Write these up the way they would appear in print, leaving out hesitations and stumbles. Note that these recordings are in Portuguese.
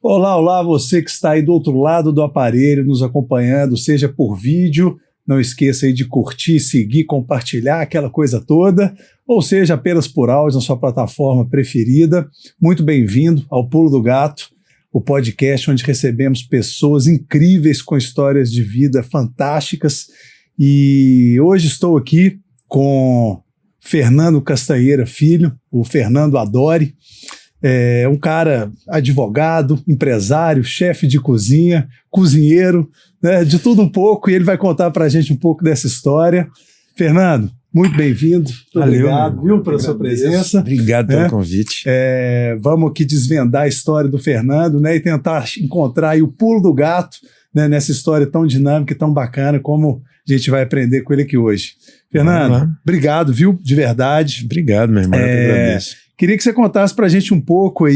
Olá, olá, você que está aí do outro lado do aparelho, nos acompanhando, seja por vídeo, não esqueça aí de curtir, seguir, compartilhar, aquela coisa toda, ou seja, apenas por áudio na sua plataforma preferida. Muito bem-vindo ao Pulo do Gato, o podcast onde recebemos pessoas incríveis com histórias de vida fantásticas. E hoje estou aqui com Fernando Castanheira Filho, o Fernando Adori. É um cara advogado, empresário, chefe de cozinha, cozinheiro, né, de tudo um pouco, e ele vai contar para a gente um pouco dessa história. Fernando, muito bem-vindo. Obrigado, viu, pela sua presença. Obrigado pelo convite. Vamos aqui desvendar a história do Fernando, né, e tentar encontrar aí o pulo do gato, né, nessa história tão dinâmica e tão bacana como a gente vai aprender com ele aqui hoje. Fernando, obrigado, viu, de verdade. Obrigado, meu irmão, eu que agradeço. Queria que você contasse pra gente um pouco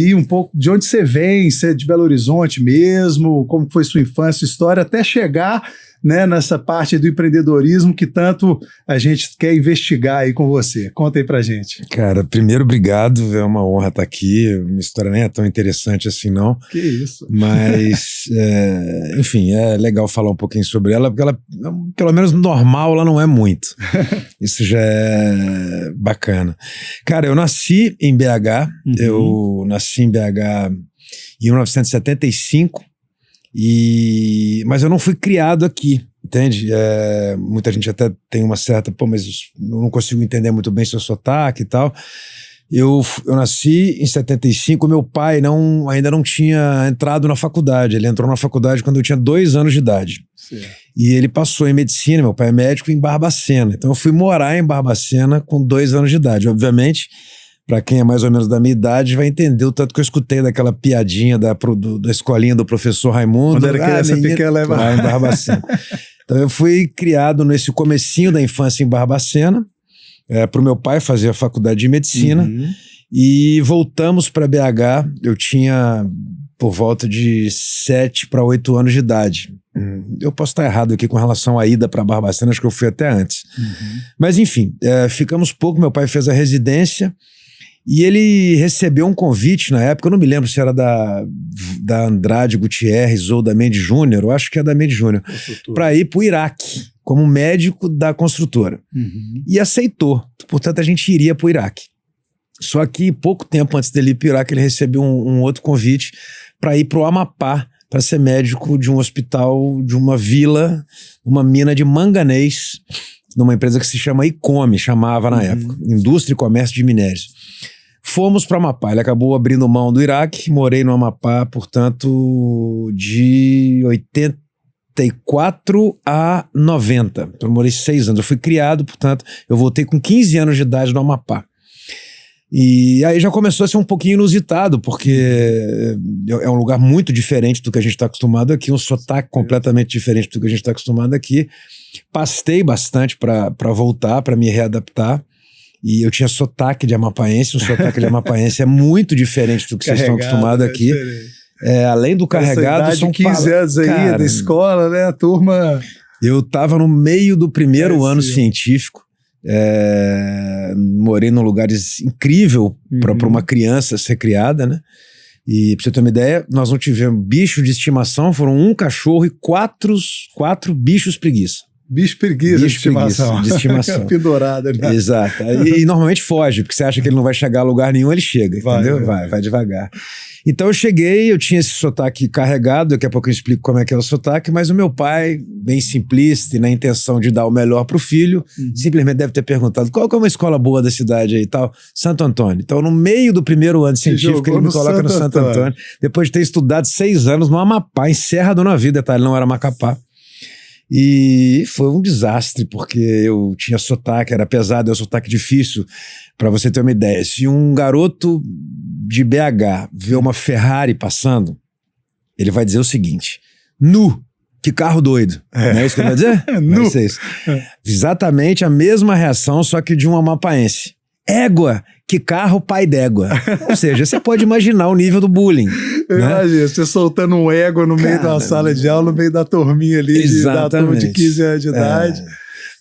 de onde você vem, se é de Belo Horizonte mesmo, como foi sua infância, história, até chegar, né, nessa parte do empreendedorismo que tanto a gente quer investigar aí com você. Conta aí pra gente. Cara, primeiro, obrigado, é uma honra estar aqui, minha história nem é tão interessante assim não. Que isso. Mas, enfim, é legal falar um pouquinho sobre ela, porque ela, pelo menos normal, ela não é muito. Isso já é bacana. Cara, eu nasci em BH, eu nasci em BH em 1975, mas eu não fui criado aqui, entende? Muita gente até tem uma certa, mas eu não consigo entender muito bem seu sotaque e tal. Eu nasci em 75, meu pai ainda não tinha entrado na faculdade, ele entrou na faculdade quando eu tinha 2 anos de idade. Certo. E ele passou em medicina, meu pai é médico, em Barbacena. Então eu fui morar em Barbacena com 2 anos de idade. Obviamente, para quem é mais ou menos da minha idade, vai entender o tanto que eu escutei daquela piadinha da escolinha do professor Raimundo. Quando era criança pequena, leva lá em Barbacena. Então eu fui criado nesse comecinho da infância em Barbacena, para o meu pai fazer a faculdade de medicina, e voltamos para BH, eu tinha por volta de 7 para 8 anos de idade. Eu posso estar errado aqui com relação à ida para Barbacena, acho que eu fui até antes. Mas enfim, ficamos pouco, meu pai fez a residência, e ele recebeu um convite na época, eu não me lembro se era da Andrade Gutierrez ou da Mendes Júnior, eu acho que é da Mendes Júnior, para ir para o Iraque, como médico da construtora. E aceitou, portanto a gente iria para o Iraque. Só que pouco tempo antes dele ir para o Iraque, ele recebeu um outro convite para ir para o Amapá, para ser médico de um hospital, de uma vila, uma mina de manganês, numa empresa que se chama ICOME, chamava na época, Indústria e Comércio de Minérios. Fomos para Amapá, ele acabou abrindo mão do Iraque, morei no Amapá, portanto, de 84 a 90. Então, eu morei 6 anos, eu fui criado, portanto, eu voltei com 15 anos de idade no Amapá. E aí já começou a ser um pouquinho inusitado, porque é um lugar muito diferente do que a gente está acostumado aqui, um sotaque completamente diferente do que a gente está acostumado aqui. Pastei bastante para voltar, para me readaptar. E eu tinha sotaque de amapaense, um sotaque de amapaense é muito diferente do que vocês estão acostumados aqui. Além do carregado, essa idade, 15 anos aí, cara, da escola, né, a turma... Eu estava no meio do primeiro ano científico, morei num lugar incrível para uma criança ser criada, né? E pra você ter uma ideia, nós não tivemos bicho de estimação, foram 1 cachorro e 4 bichos preguiça. Bicho preguiça de estimação. Pendurado. Né? Exato. E normalmente foge, porque você acha que ele não vai chegar a lugar nenhum, ele chega, entendeu? Vai devagar. Então eu cheguei, eu tinha esse sotaque carregado, daqui a pouco eu explico como é que é o sotaque, mas o meu pai, bem simplista e na intenção de dar o melhor pro filho, simplesmente deve ter perguntado, qual que é uma escola boa da cidade aí e tal? Santo Antônio. Então no meio do primeiro ano científico, ele me coloca no Santo Antônio, depois de ter estudado 6 anos no Amapá, em Serra do Navio, detalhe, não era Macapá. E foi um desastre, porque eu tinha sotaque, era pesado, é um sotaque difícil. Para você ter uma ideia, se um garoto de BH vê uma Ferrari passando, ele vai dizer o seguinte: nu, que carro doido. Não é isso que ele vai dizer? Nu. Exatamente a mesma reação, só que de um amapaense. Égua, que carro pai d'égua. Ou seja, você pode imaginar o nível do bullying. Imagina, você soltando um égua no meio da sala de aula, no meio da turminha ali, da turma de 15 anos de idade.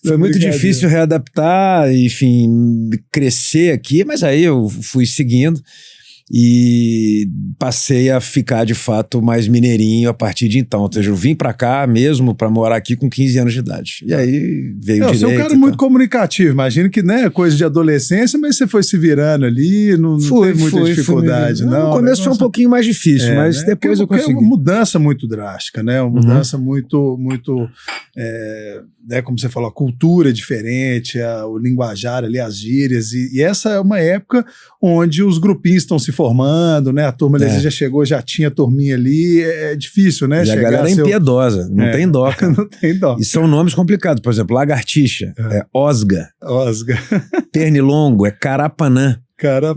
Foi muito difícil readaptar, enfim, crescer aqui, mas aí eu fui seguindo. e passei a ficar de fato mais mineirinho a partir de então. Ou seja, eu vim pra cá mesmo pra morar aqui com 15 anos de idade. E aí veio o direito. Você é um cara muito comunicativo, imagino que, né, coisa de adolescência, mas você foi se virando ali, não teve muita dificuldade, não. No começo foi um pouquinho mais difícil, mas né? depois eu consegui. É uma mudança muito drástica, né? Uma mudança muito, né, como você falou, a cultura é diferente, o linguajar ali, as gírias, e essa é uma época onde os grupinhos estão se formando, né? A turma ali já chegou, já tinha turminha ali, é difícil, né? E a galera é impiedosa, não tem dó, cara. Não tem dó. E são nomes complicados, por exemplo, lagartixa, é osga. Osga. Pernilongo, é carapanã.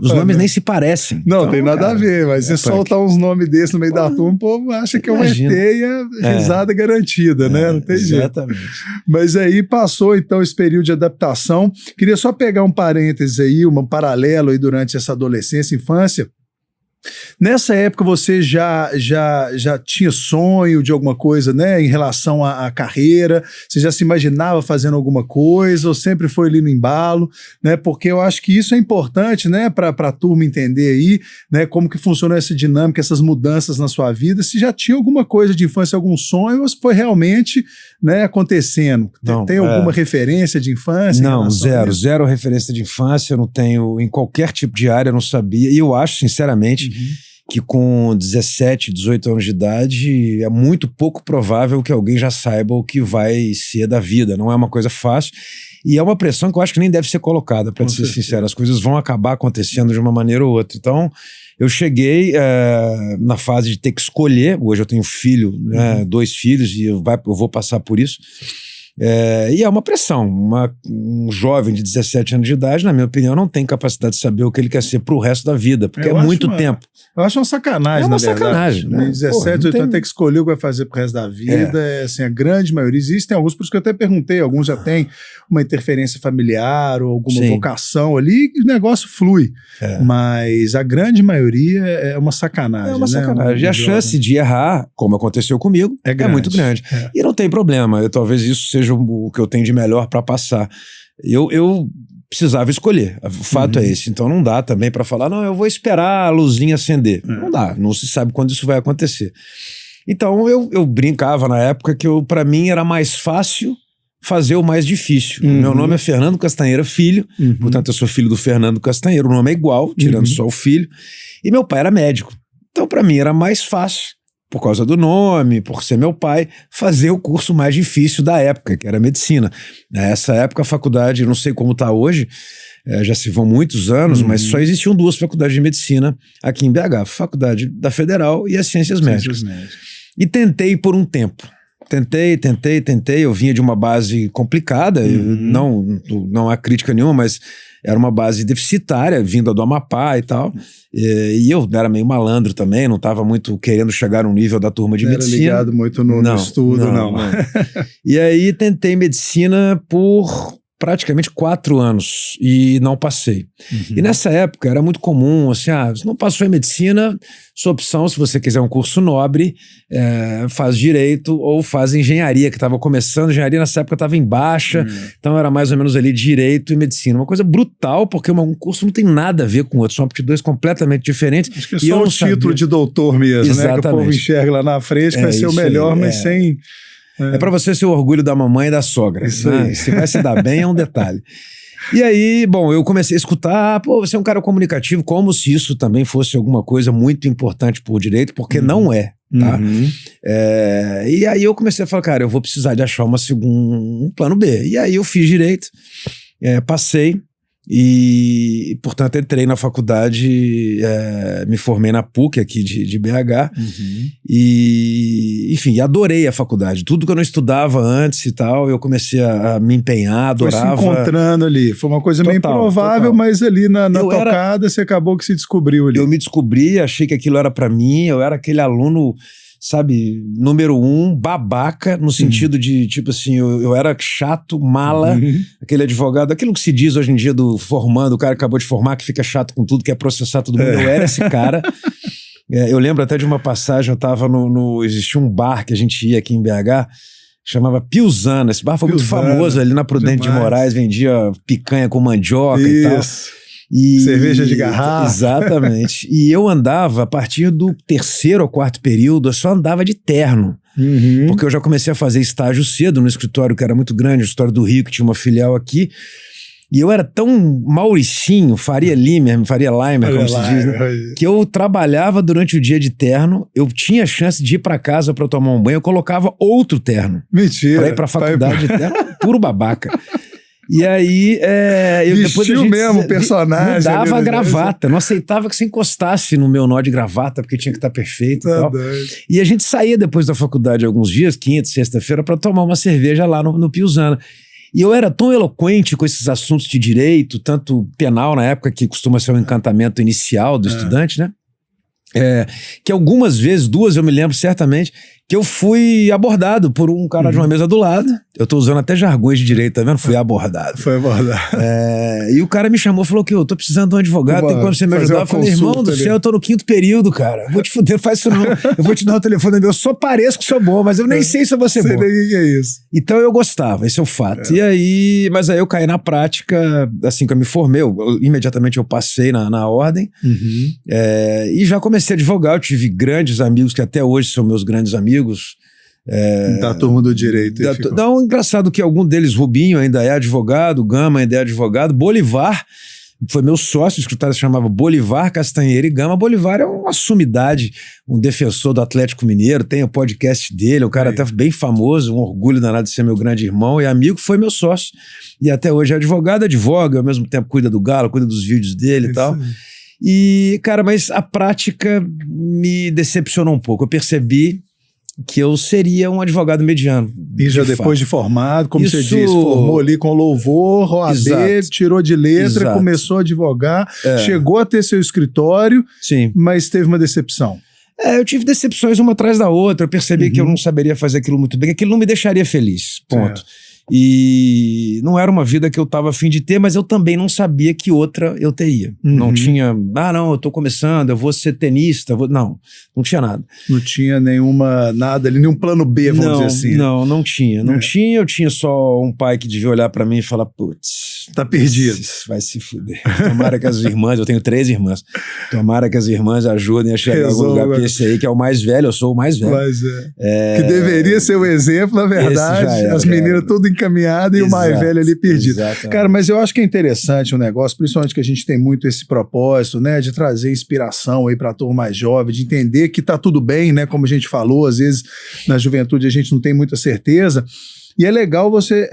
Os nomes nem se parecem. Não, então, tem nada a ver, mas você soltar uns nomes desses no meio da turma, o povo acha que é uma ET e a risada garantida, né? Não tem jeito. Exatamente. Mas aí passou, então, esse período de adaptação. Queria só pegar um parêntese aí, um paralelo aí durante essa adolescência, infância. Nessa época você já tinha sonho de alguma coisa, né, em relação à carreira? Você já se imaginava fazendo alguma coisa ou sempre foi ali no embalo, né? Porque eu acho que isso é importante, né, para a turma entender aí, né, como que funciona essa dinâmica, essas mudanças na sua vida. Se já tinha alguma coisa de infância, algum sonho, ou se foi realmente, né, acontecendo? Não, tem alguma referência de infância? Não, zero referência de infância. Eu não tenho em qualquer tipo de área, eu não sabia. E eu acho, sinceramente, que com 17, 18 anos de idade é muito pouco provável que alguém já saiba o que vai ser da vida. Não é uma coisa fácil e é uma pressão que eu acho que nem deve ser colocada, para ser sincero. As coisas vão acabar acontecendo de uma maneira ou outra. Então, eu cheguei na fase de ter que escolher. Hoje eu tenho filho, né, 2 filhos, e eu vou passar por isso. E é uma pressão. Um jovem de 17 anos de idade, na minha opinião, não tem capacidade de saber o que ele quer ser pro resto da vida, porque é muito tempo. Eu acho uma sacanagem, na verdade. Sacanagem, né? 17, 18 anos tem que escolher o que vai fazer pro resto da vida. Assim, a grande maioria. Existem alguns, por isso que eu até perguntei, alguns já têm uma interferência familiar ou alguma vocação ali, e o negócio flui. Mas a grande maioria é uma sacanagem. É uma sacanagem. E a chance de errar, como aconteceu comigo, é muito grande. E não tem problema. Talvez isso seja o que eu tenho de melhor para passar. Eu precisava escolher. O fato é esse. Então não dá também para falar, não, eu vou esperar a luzinha acender. Não dá. Não se sabe quando isso vai acontecer. Então eu brincava na época que para mim era mais fácil fazer o mais difícil. Meu nome é Fernando Castanheira Filho, portanto eu sou filho do Fernando Castanheira. O nome é igual, tirando só o filho. E meu pai era médico. Então para mim era mais fácil, por causa do nome, por ser meu pai, fazer o curso mais difícil da época, que era medicina. Nessa época a faculdade, não sei como está hoje, já se vão muitos anos, mas só existiam 2 faculdades de medicina aqui em BH, a Faculdade da Federal e as Ciências Médicas. E tentei por um tempo. Tentei, eu vinha de uma base complicada, não há crítica nenhuma, mas era uma base deficitária, vinda do Amapá e tal, e eu era meio malandro também, não estava muito querendo chegar no nível da turma de medicina. Não era ligado muito no estudo, não. E aí tentei medicina por praticamente 4 anos e não passei. E nessa época era muito comum, assim, se não passou em medicina, sua opção, se você quiser um curso nobre, faz direito ou faz engenharia, que estava começando. Engenharia nessa época estava em baixa, então era mais ou menos ali direito e medicina. Uma coisa brutal, porque um curso não tem nada a ver com o outro, são aptidões completamente diferentes. Acho que é só o título de doutor mesmo, né? Que o povo enxerga lá na frente, vai ser o melhor, mas sem... É para você ser o orgulho da mamãe e da sogra. Isso aí. Se vai se dar bem é um detalhe. E aí, bom, eu comecei a escutar, você é um cara comunicativo, como se isso também fosse alguma coisa muito importante por direito, porque não é, tá? E aí eu comecei a falar, cara, eu vou precisar de achar um plano B. E aí eu fiz direito, passei, e, portanto, entrei na faculdade, me formei na PUC aqui de BH, e, enfim, adorei a faculdade. Tudo que eu não estudava antes e tal, eu comecei a me empenhar, adorava. Foi se encontrando ali, foi uma coisa meio improvável, mas ali na tocada você acabou que se descobriu ali. Eu me descobri, achei que aquilo era para mim, eu era aquele aluno, sabe, número 1, babaca, no sentido de, tipo assim, eu era chato, mala, aquele advogado, aquilo que se diz hoje em dia do formando, o cara que acabou de formar, que fica chato com tudo, quer processar todo mundo, eu era esse cara. Eu lembro até de uma passagem, eu tava existia um bar que a gente ia aqui em BH, chamava Piusana. Esse bar foi muito famoso ali na Prudente de Moraes, vendia picanha com mandioca e tal. Cerveja de garrafa. Exatamente. E eu andava, a partir do 3º ou 4º período, eu só andava de terno. Porque eu já comecei a fazer estágio cedo no escritório, que era muito grande, o escritório do Rio, que tinha uma filial aqui. E eu era tão Mauricinho, Faria Limer, como se diz, né? Que eu trabalhava durante o dia de terno, eu tinha chance de ir para casa para tomar um banho, eu colocava outro terno. Mentira. Para ir para a faculdade de terno, puro babaca. E aí, vestiu mesmo o personagem. Mudava a gravata, não aceitava que você encostasse no meu nó de gravata, porque tinha que estar perfeito e tal. E a gente saía depois da faculdade alguns dias, quinta, sexta-feira, para tomar uma cerveja lá no Piusana. E eu era tão eloquente com esses assuntos de direito, tanto penal na época, que costuma ser um encantamento inicial do estudante, né? Que algumas vezes, 2 eu me lembro certamente, que eu fui abordado por um cara de uma mesa do lado. Eu tô usando até jargões de direito, tá vendo? Fui abordado. Foi abordado. E o cara me chamou e falou que eu tô precisando de um advogado, tem como você me ajudar? Eu falei, irmão do céu, eu tô no 5º período, cara. Vou te fuder, faz isso não. Eu vou te dar o telefone meu. Eu só pareço que sou bom, mas eu nem sei se eu vou ser bom. Sei nem o que é isso. Então eu gostava, esse é o fato. E aí, mas aí eu caí na prática, assim que eu me formei, imediatamente eu passei na ordem. E já comecei a advogar. Eu tive grandes amigos que até hoje são meus grandes amigos. Da turma do direito. Não, engraçado que algum deles, Rubinho ainda é advogado, Gama ainda é advogado, Bolivar foi meu sócio, o escritório se chamava Bolivar, Castanheira e Gama. Bolivar é uma sumidade, um defensor do Atlético Mineiro, tem o podcast dele, um cara até bem famoso, um orgulho danado de ser meu grande irmão e amigo, foi meu sócio. E até hoje é advogado, advoga, ao mesmo tempo cuida do Galo, cuida dos vídeos dele e tal. E, cara, mas a prática me decepcionou um pouco. Eu percebi que eu seria um advogado mediano. E já depois de formado, como você disse, formou ali com louvor, OAB, tirou de letra, começou a advogar, chegou a ter seu escritório, mas teve uma decepção. Eu tive decepções uma atrás da outra, eu percebi que eu não saberia fazer aquilo muito bem, aquilo não me deixaria feliz, ponto. E não era uma vida que eu estava a fim de ter, mas eu também não sabia que outra eu teria. Não tinha, não, eu tô começando, eu vou ser tenista, não tinha nada. Não tinha nada ali, nenhum plano B, vamos dizer assim. Não tinha. Eu tinha só um pai que devia olhar para mim e falar, putz, tá perdido. Vai se fuder. Tomara que as irmãs, eu tenho 3 irmãs, tomara que as irmãs ajudem a chegar em algum lugar, porque esse aí que é o mais velho, eu sou o mais velho. Mas que deveria ser o exemplo, na verdade, as meninas tudo encaminhada e o mais velho ali perdido. Exatamente. Cara, mas eu acho que é interessante o negócio, principalmente que a gente tem muito esse propósito, né, de trazer inspiração aí para a turma mais jovem, de entender que tá tudo bem, né, como a gente falou, às vezes na juventude a gente não tem muita certeza. E é legal você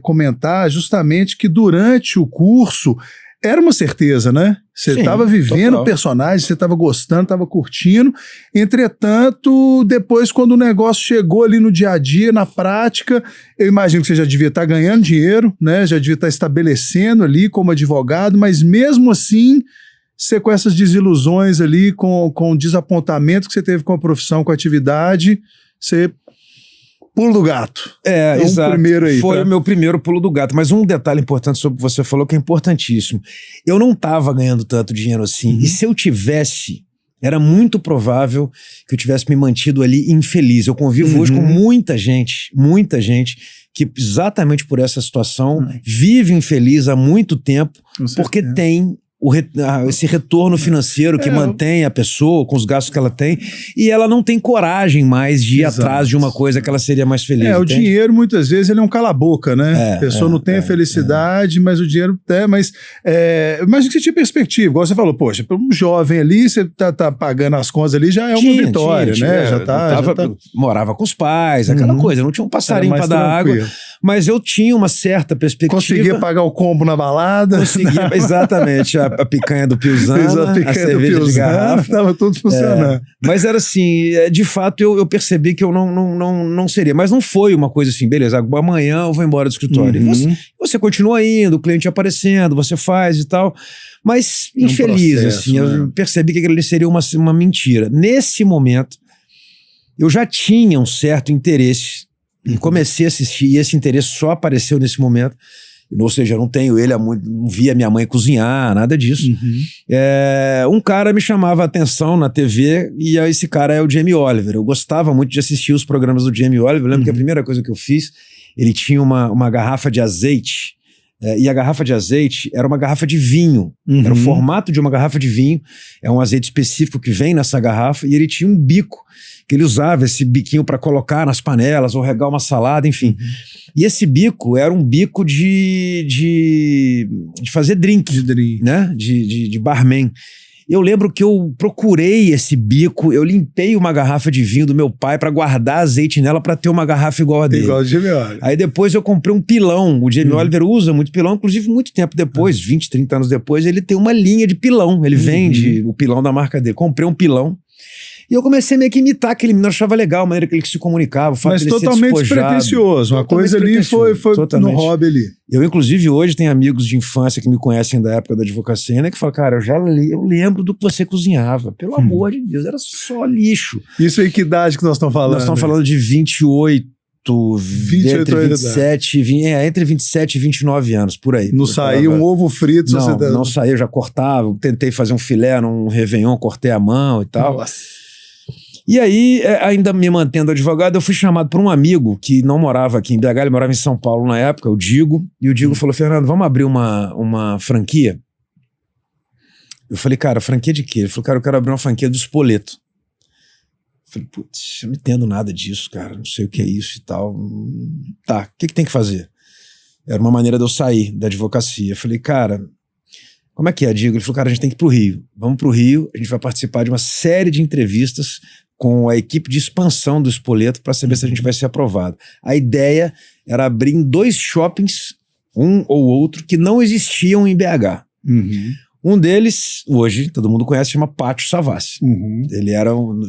comentar justamente que durante o curso era uma certeza, né? Você estava vivendo o personagem, você estava gostando, estava curtindo. Entretanto, depois, quando o negócio chegou ali no dia a dia, na prática, eu imagino que você já devia estar ganhando dinheiro, né? Já devia estar estabelecendo ali como advogado, mas mesmo assim, você com essas desilusões ali, com o desapontamento que você teve com a profissão, com a atividade, você... Pulo do gato. Exato. Primeiro aí, foi o meu primeiro pulo do gato. Mas um detalhe importante sobre o que você falou que é importantíssimo. Eu não estava ganhando tanto dinheiro assim. E se eu tivesse, era muito provável que eu tivesse me mantido ali infeliz. Eu convivo hoje com muita gente que exatamente por essa situação vive infeliz há muito tempo porque tem esse retorno financeiro que mantém a pessoa com os gastos que ela tem e ela não tem coragem mais de ir atrás de uma coisa que ela seria mais feliz. O dinheiro muitas vezes ele é um cala-boca, né? A pessoa não tem a felicidade, mas o dinheiro mas que você tinha perspectiva, igual você falou, poxa, para um jovem ali, você tá pagando as contas ali, já é uma vitória, né? Morava com os pais, aquela coisa, não tinha um passarinho para dar água, mas eu tinha uma certa perspectiva. Conseguia pagar o combo na balada. Conseguia, exatamente, a picanha do Piusana, a cerveja de garrafa. Estava tudo funcionando. Mas era assim, de fato eu percebi que eu não seria. Mas não foi uma coisa assim, beleza, amanhã eu vou embora do escritório. Você continua indo, o cliente aparecendo, você faz e tal. Mas infeliz, assim, eu percebi que aquilo seria uma mentira. Nesse momento, eu já tinha um certo interesse e comecei a assistir, e esse interesse só apareceu nesse momento. Ou seja, eu não tenho ele há muito, não via minha mãe cozinhar, nada disso. Um cara me chamava a atenção na TV e esse cara é o Jamie Oliver. Eu gostava muito de assistir os programas do Jamie Oliver. Eu lembro que a primeira coisa que eu fiz, ele tinha uma garrafa de azeite e a garrafa de azeite era uma garrafa de vinho. Era o formato de uma garrafa de vinho. É um azeite específico que vem nessa garrafa e ele tinha um bico que ele usava, esse biquinho para colocar nas panelas ou regar uma salada, enfim. E esse bico era um bico de fazer drink, né? De barman. Eu lembro que eu procurei esse bico, eu limpei uma garrafa de vinho do meu pai para guardar azeite nela para ter uma garrafa igual a dele. Igual o Jamie Oliver. Aí depois eu comprei um pilão. O Jamie Oliver usa muito pilão, inclusive muito tempo depois, 20, 30 anos depois, ele tem uma linha de pilão. Ele vende o pilão da marca dele. Comprei um pilão. E eu comecei meio que imitar aquele menino, eu achava legal a maneira que ele se comunicava, o fato mas dele totalmente ser despojado. despretensioso. Uma coisa ali foi no hobby ali. Eu, inclusive, hoje tenho amigos de infância que me conhecem da época da advocacia, né, que falam, cara, eu lembro do que você cozinhava. Pelo amor de Deus, era só lixo. Isso aí, que idade que nós estamos falando? Nós estamos falando de 28, entre 27 e 29 anos, por aí. Não saía um ovo frito? Não saía, eu já cortava, tentei fazer um filé num Réveillon, cortei a mão e tal. Nossa. E aí, ainda me mantendo advogado, eu fui chamado por um amigo que não morava aqui em BH, ele morava em São Paulo na época, o Digo, e o Digo falou, Fernando, vamos abrir uma franquia? Eu falei, cara, franquia de quê? Ele falou, cara, eu quero abrir uma franquia do espoleto. Eu falei, putz, eu não entendo nada disso, cara, não sei o que é isso e tal. Tá, o que tem que fazer? Era uma maneira de eu sair da advocacia. Eu falei, cara, como é que é, Digo? Ele falou, cara, a gente tem que ir pro Rio. Vamos pro Rio, a gente vai participar de uma série de entrevistas com a equipe de expansão do espoleto para saber se a gente vai ser aprovado. A ideia era abrir em 2 shoppings, um ou outro, que não existiam em BH. Um deles, hoje, todo mundo conhece, chama Pátio Savassi. Ele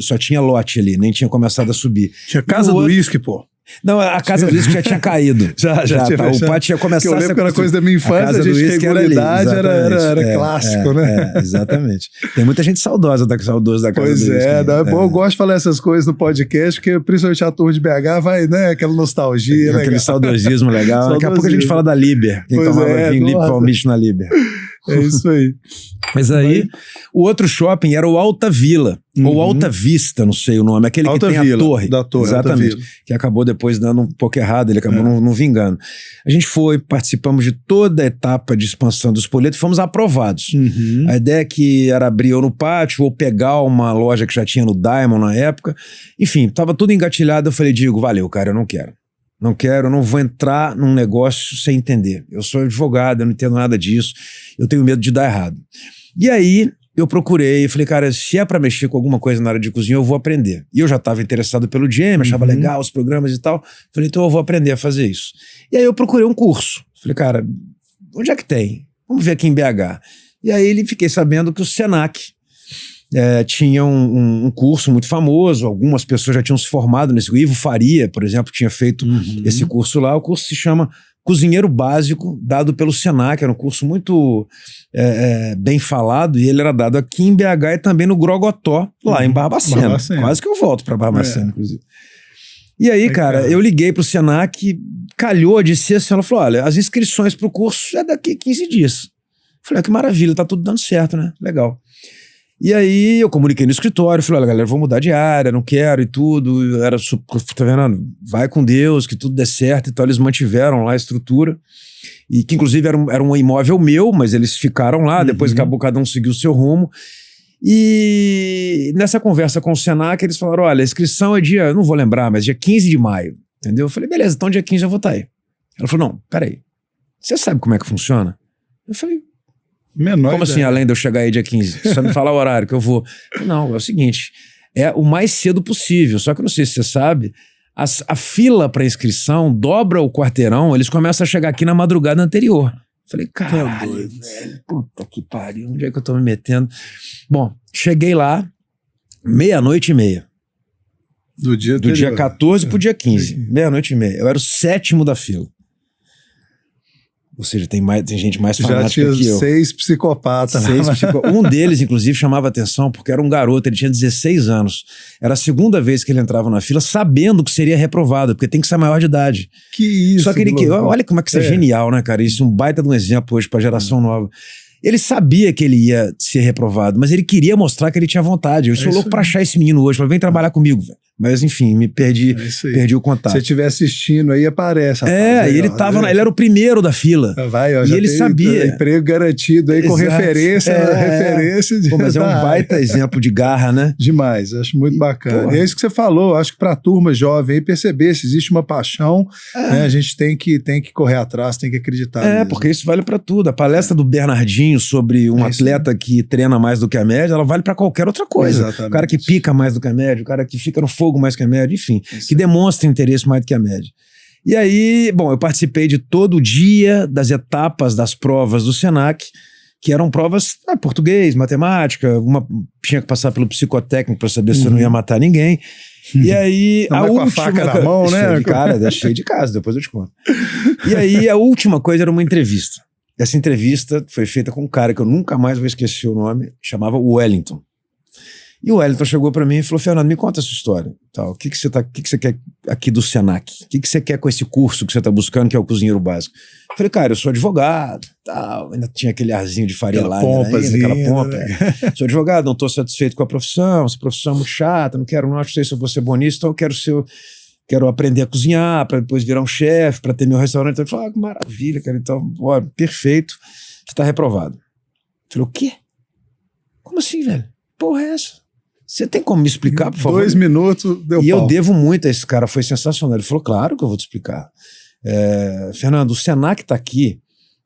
só tinha lote ali, nem tinha começado a subir. Tinha Casa do Uísque, pô. Não, a Casa do Uísque já tinha caído. já tá. O Pátio tinha começado. Eu lembro que era coisa da minha infância, a gente regularidade era clássico, né? Exatamente. Tem muita gente saudosa da Casa do Uísque. Pois é, bom, eu gosto de falar essas coisas no podcast, porque principalmente a turma de BH vai, né, aquela nostalgia. Aquele saudosismo legal. Daqui a pouco a gente fala da Liber. Quem tomava vinho limpo palmite na Liber. É isso aí. Mas aí, o outro shopping era o Alta Vila, ou Alta Vista, não sei o nome, aquele Alta que tem Vila, a torre. Da torre, exatamente. Que acabou depois dando um pouco errado, ele acabou não vingando. A gente participamos de toda a etapa de expansão do espoleto e fomos aprovados. A ideia é que era abrir ou no pátio, ou pegar uma loja que já tinha no Diamond na época. Enfim, estava tudo engatilhado, eu falei, Digo, valeu, cara, eu não quero. Não quero, eu não vou entrar num negócio sem entender. Eu sou advogado, eu não entendo nada disso. Eu tenho medo de dar errado. E aí, eu procurei, falei, cara, se é para mexer com alguma coisa na área de cozinha, eu vou aprender. E eu já estava interessado pelo Jamie, achava legal os programas e tal. Falei, então eu vou aprender a fazer isso. E aí eu procurei um curso. Falei, cara, onde é que tem? Vamos ver aqui em BH. E aí fiquei sabendo que o Senac tinha um curso muito famoso, algumas pessoas já tinham se formado nesse. O Ivo Faria, por exemplo, tinha feito esse curso lá. O curso se chama Cozinheiro Básico, dado pelo Senac. Era um curso muito bem falado, e ele era dado aqui em BH e também no Grogotó, lá em Barbacena. Quase que eu volto para Barbacena, inclusive. E aí, cara, eu liguei pro Senac, calhou de ser assim, ela falou, olha, as inscrições pro curso é daqui 15 dias. Falei, que maravilha, tá tudo dando certo, né? Legal. E aí eu comuniquei no escritório, falei, olha, galera, vou mudar de área, não quero e tudo. Tá vendo? Vai com Deus, que tudo dê certo e tal. Eles mantiveram lá a estrutura, e que inclusive era um imóvel meu, mas eles ficaram lá, depois acabou, cada um seguiu o seu rumo. E nessa conversa com o Senac, eles falaram, olha, a inscrição é dia, eu não vou lembrar, mas dia 15 de maio, entendeu? Eu falei, beleza, então dia 15 eu vou estar aí. Ela falou, não, peraí, você sabe como é que funciona? Eu falei, como assim, além de eu chegar aí dia 15? Só me falar o horário que eu vou. Não, é o seguinte, é o mais cedo possível, só que eu não sei se você sabe, a fila para inscrição dobra o quarteirão, eles começam a chegar aqui na madrugada anterior. Falei, caralho, velho, puta que pariu, onde é que eu tô me metendo? Bom, cheguei lá, 00:30. Do dia 14 pro dia 15, 00:30. Eu era o 7º da fila. Ou seja, tem gente mais fanática que eu. 6 psicopatas. Um deles, inclusive, chamava atenção porque era um garoto, ele tinha 16 anos. Era a segunda vez que ele entrava na fila, sabendo que seria reprovado, porque tem que ser maior de idade. Que isso. Só que olha como é que isso é genial, né, cara? Isso é um baita de um exemplo hoje pra geração nova. Ele sabia que ele ia ser reprovado, mas ele queria mostrar que ele tinha vontade. Eu sou louco pra achar esse menino hoje, falei, vem trabalhar comigo, velho. Mas, enfim, me perdi o contato. Se você estiver assistindo aí, aparece. E ele era o primeiro da fila. Vai, ó, e ele sabia. Emprego garantido aí, com referência. Pô, mas é um baita exemplo de garra, né? Demais, acho muito bacana. E é isso que você falou, acho que para a turma jovem aí perceber se existe uma paixão, né, a gente tem que correr atrás, tem que acreditar nisso. Porque isso vale para tudo. A palestra do Bernardinho sobre um atleta que treina mais do que a média, ela vale para qualquer outra coisa. Exatamente. O cara que pica mais do que a média, o cara que fica no fogo mais que a média, enfim, que demonstra interesse mais do que a média. E aí, bom, eu participei de todo o dia das etapas das provas do Senac, que eram provas português, matemática, tinha que passar pelo psicotécnico para saber se eu não ia matar ninguém. E aí, a última... com a faca na mão, né? Cara, deixei de casa, depois eu te conto. E aí, a última coisa era uma entrevista. Essa entrevista foi feita com um cara que eu nunca mais vou esquecer o nome, chamava Wellington. E o Wellington chegou para mim e falou: Fernando, me conta a sua história. O que você quer aqui do Senac? O que você quer com esse curso que você está buscando, que é o cozinheiro básico? Eu falei: cara, eu sou advogado, tal. Ainda tinha aquele arzinho de Faria Lima, aquela pompa. Né? Sou advogado, não estou satisfeito com a profissão, essa profissão é muito chata, não sei se eu vou ser bonista, então eu quero aprender a cozinhar, para depois virar um chefe, para ter meu restaurante. Então, ele falou: que maravilha, cara, então, ó, perfeito, você está reprovado. Eu falei: o quê? Como assim, velho? Porra é essa? Você tem como me explicar, por favor? 2 minutos, deu pau. Eu devo muito a esse cara, foi sensacional. Ele falou: claro que eu vou te explicar. Fernando, o Senac está aqui.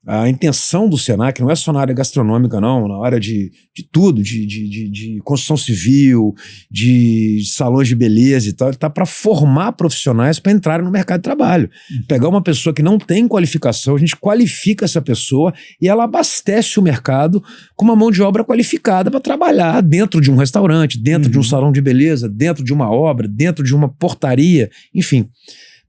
A intenção do Senac não é só na área gastronômica, não, na área de tudo, de construção civil, de salões de beleza e tal. Ele está para formar profissionais para entrarem no mercado de trabalho. Pegar uma pessoa que não tem qualificação, a gente qualifica essa pessoa e ela abastece o mercado com uma mão de obra qualificada para trabalhar dentro de um restaurante, dentro de um salão de beleza, dentro de uma obra, dentro de uma portaria, enfim.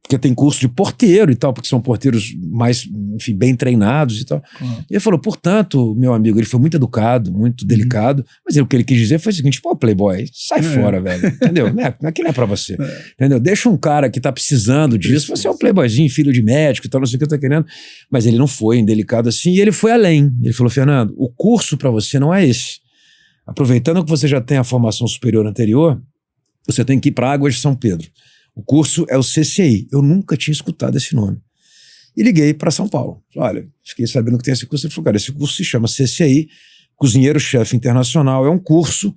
Porque tem curso de porteiro e tal, porque são porteiros mais, enfim, bem treinados e tal. E ele falou: portanto, meu amigo, ele foi muito educado, muito delicado, mas o que ele quis dizer foi o seguinte: pô, playboy, sai fora, velho, entendeu? Aquilo é pra você, entendeu? Deixa um cara que tá precisando disso, você é um playboyzinho, filho de médico e tal, não sei o que eu tô querendo, mas ele não foi indelicado assim, e ele foi além. Ele falou: Fernando, o curso pra você não é esse. Aproveitando que você já tem a formação superior anterior, você tem que ir pra Águas de São Pedro. O curso é o CCI. Eu nunca tinha escutado esse nome. E liguei para São Paulo. Olha, fiquei sabendo que tem esse curso. Ele falou: cara, esse curso se chama CCI, Cozinheiro-Chefe Internacional. É um curso,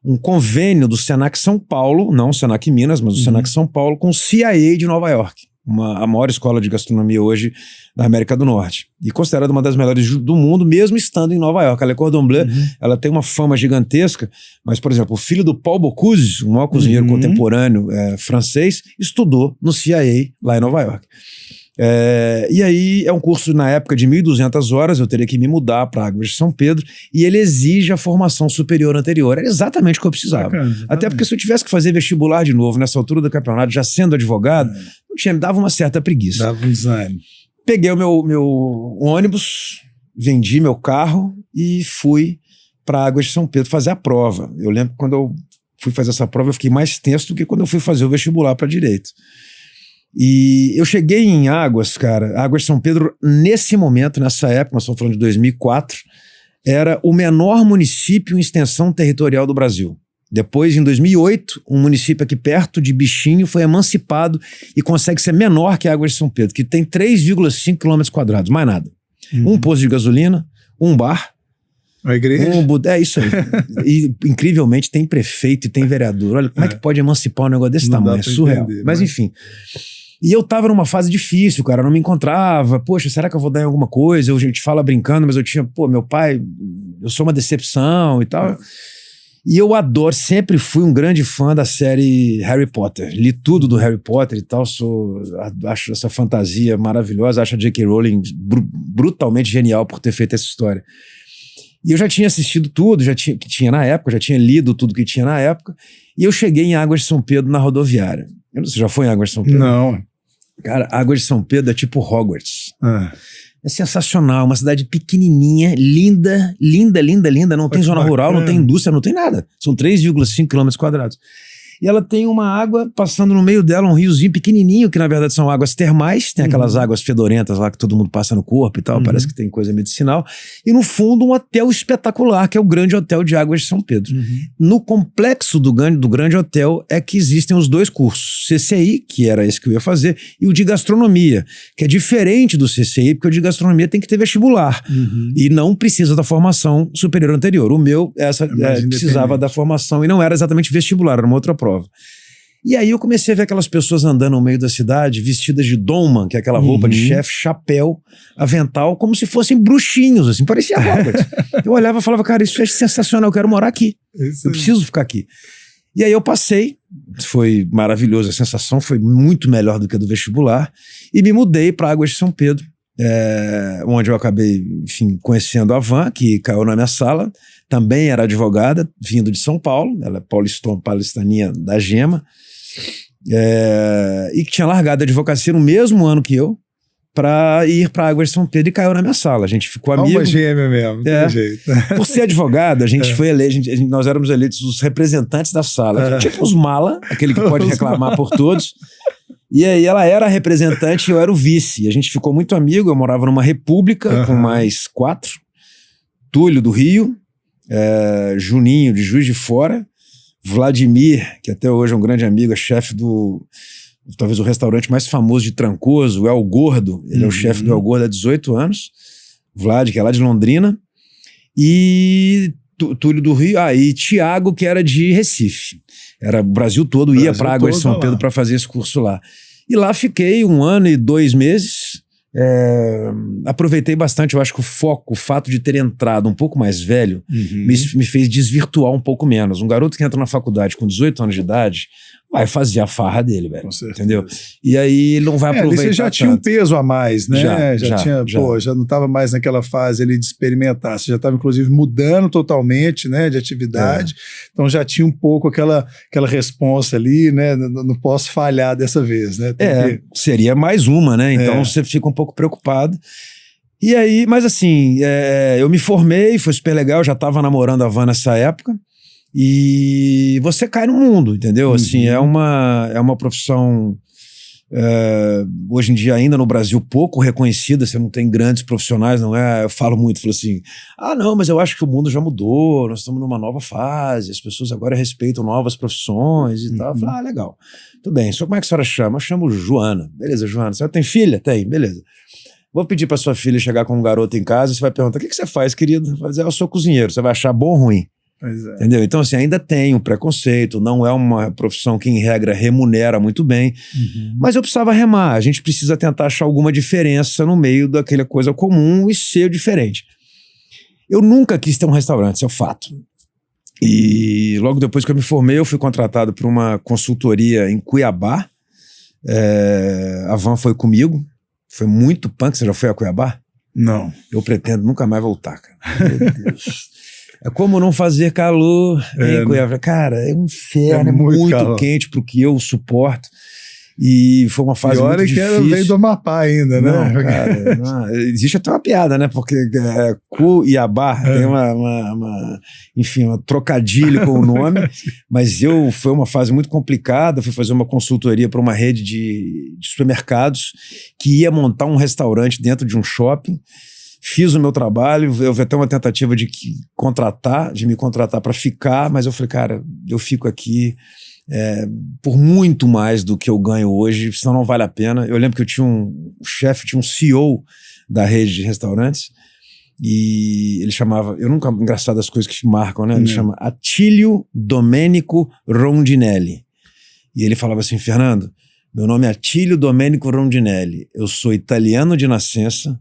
um convênio do Senac São Paulo, não o Senac Minas, mas o Senac São Paulo, com o CIA de Nova York, a maior escola de gastronomia hoje da América do Norte. E considerada uma das melhores do mundo, mesmo estando em Nova York. A Le Cordon Bleu, ela tem uma fama gigantesca, mas, por exemplo, o filho do Paul Bocuse, o maior cozinheiro contemporâneo francês, estudou no CIA lá em Nova York. E aí é um curso na época de 1.200 horas, eu teria que me mudar para Águas de São Pedro, e ele exige a formação superior anterior. Era exatamente o que eu precisava. Até porque se eu tivesse que fazer vestibular de novo nessa altura do campeonato, já sendo advogado, me dava uma certa preguiça. Dava um desânimo. Peguei o meu ônibus, vendi meu carro e fui para Águas de São Pedro fazer a prova. Eu lembro que quando eu fui fazer essa prova, eu fiquei mais tenso do que quando eu fui fazer o vestibular para Direito. E eu cheguei em Águas, cara, Águas de São Pedro, nesse momento, nessa época, nós estamos falando de 2004, era o menor município em extensão territorial do Brasil. Depois, em 2008, um município aqui perto de Bichinho foi emancipado e consegue ser menor que Águas de São Pedro, que tem 3,5 km², mais nada. Um posto de gasolina, um bar, a igreja. É isso aí. E, incrivelmente, tem prefeito e tem vereador. Olha, como é que pode emancipar um negócio desse tamanho? É surreal. Entender, mas, enfim. E eu tava numa fase difícil, cara, eu não me encontrava. Poxa, será que eu vou dar em alguma coisa? A gente fala brincando, mas eu tinha, meu pai, eu sou uma decepção e tal. E eu adoro, sempre fui um grande fã da série Harry Potter. Li tudo do Harry Potter e tal, acho essa fantasia maravilhosa, acho a J.K. Rowling brutalmente genial por ter feito essa história. E eu já tinha assistido tudo, que tinha na época, já tinha lido tudo que tinha na época, e eu cheguei em Águas de São Pedro na rodoviária. Você já foi em Águas de São Pedro? Não. Cara, Águas de São Pedro é tipo Hogwarts. É sensacional, uma cidade pequenininha, linda, linda, linda, linda, não tem zona rural, não tem indústria, não tem nada. São 3,5 km². e ela tem uma água passando no meio dela, um riozinho pequenininho, que na verdade são águas termais, tem aquelas águas fedorentas lá que todo mundo passa no corpo e tal, parece que tem coisa medicinal, e no fundo um hotel espetacular, que é o Grande Hotel de Águas de São Pedro. No complexo do Grande Hotel é que existem os dois cursos, CCI, que era esse que eu ia fazer, e o de gastronomia, que é diferente do CCI, porque o de gastronomia tem que ter vestibular, e não precisa da formação superior anterior. O meu, precisava da formação, e não era exatamente vestibular, era uma outra prova. E aí eu comecei a ver aquelas pessoas andando no meio da cidade, vestidas de dolman, que é aquela roupa de chefe, chapéu, avental, como se fossem bruxinhos, assim, parecia Hogwarts. Eu olhava e falava, cara, isso é sensacional, eu quero morar aqui, eu preciso ficar aqui. E aí eu passei, foi maravilhoso, a sensação foi muito melhor do que a do vestibular, e me mudei para Águas de São Pedro, onde eu acabei, enfim, conhecendo a Van, que caiu na minha sala, também era advogada, vindo de São Paulo, ela é paulistaninha da Gema, e que tinha largado a advocacia no mesmo ano que eu, para ir para Águas de São Pedro, e caiu na minha sala. A gente ficou amigo. Uma gêmea mesmo, tem jeito. Por ser advogado, a gente foi eleito, nós éramos eleitos os representantes da sala. Tipo os mala, aquele que pode reclamar por todos. E aí ela era a representante e eu era o vice. A gente ficou muito amigo, eu morava numa república com mais 4. Túlio do Rio, Juninho de Juiz de Fora, Vladimir, que até hoje é um grande amigo, é chefe do... talvez o restaurante mais famoso de Trancoso, o El Gordo. Ele é o chefe do El Gordo há 18 anos. Vlad, que é lá de Londrina. E Túlio do Rio. E Tiago, que era de Recife. Era o Brasil todo, ia para Águas de São Pedro para fazer esse curso lá. E lá fiquei 1 ano e 2 meses. Aproveitei bastante, eu acho que o fato de ter entrado um pouco mais velho me fez desvirtuar um pouco menos. Um garoto que entra na faculdade com 18 anos de idade vai fazer a farra dele, velho. Entendeu? E aí ele não vai aproveitar. Você já tinha um peso a mais, né? Já não estava mais naquela fase ali de experimentar. Você já estava, inclusive, mudando totalmente, né, de atividade. Então já tinha um pouco aquela responsa ali, né? Não posso falhar dessa vez, né? Seria mais uma, né? Então você fica um pouco preocupado. E aí, mas assim, eu me formei, foi super legal, eu já estava namorando a Van nessa época. E você cai no mundo, entendeu? Assim, é uma profissão hoje em dia ainda no Brasil pouco reconhecida, você não tem grandes profissionais, não é? Eu falo assim, não, mas eu acho que o mundo já mudou, nós estamos numa nova fase, as pessoas agora respeitam novas profissões e tal. Eu falo, legal, tudo bem, como é que a senhora chama? Eu chamo Joana. Beleza, Joana, a senhora tem filha? Tem, beleza. Vou pedir para sua filha chegar com um garoto em casa e você vai perguntar, o que você faz, querido? Vai dizer, eu sou cozinheiro, você vai achar bom ou ruim? Entendeu? Então, assim, ainda tem um preconceito, não é uma profissão que, em regra, remunera muito bem, mas eu precisava remar, a gente precisa tentar achar alguma diferença no meio daquela coisa comum e ser diferente. Eu nunca quis ter um restaurante, isso é o fato. E logo depois que eu me formei, eu fui contratado por uma consultoria em Cuiabá, a Van foi comigo, foi muito punk. Você já foi a Cuiabá? Não. Eu pretendo nunca mais voltar, cara. Meu Deus. É como não fazer calor em Cuiabá. Cara, é um inferno, é muito quente pro que eu suporto. E foi uma fase muito difícil. Que veio do Amapá ainda, né? Não, cara, existe até uma piada, né? Porque Cuiabá tem enfim, um trocadilho com o nome. Mas foi uma fase muito complicada. Fui fazer uma consultoria para uma rede de supermercados que ia montar um restaurante dentro de um shopping. Fiz o meu trabalho, houve até uma tentativa de me contratar para ficar, mas eu falei, cara, eu fico aqui por muito mais do que eu ganho hoje, senão não vale a pena. Eu lembro que eu tinha um chefe, tinha um CEO da rede de restaurantes, e ele chamava, engraçado as coisas que marcam, né? Ele chama Atílio Domênico Rondinelli. E ele falava assim, Fernando, meu nome é Atílio Domênico Rondinelli, eu sou italiano de nascença,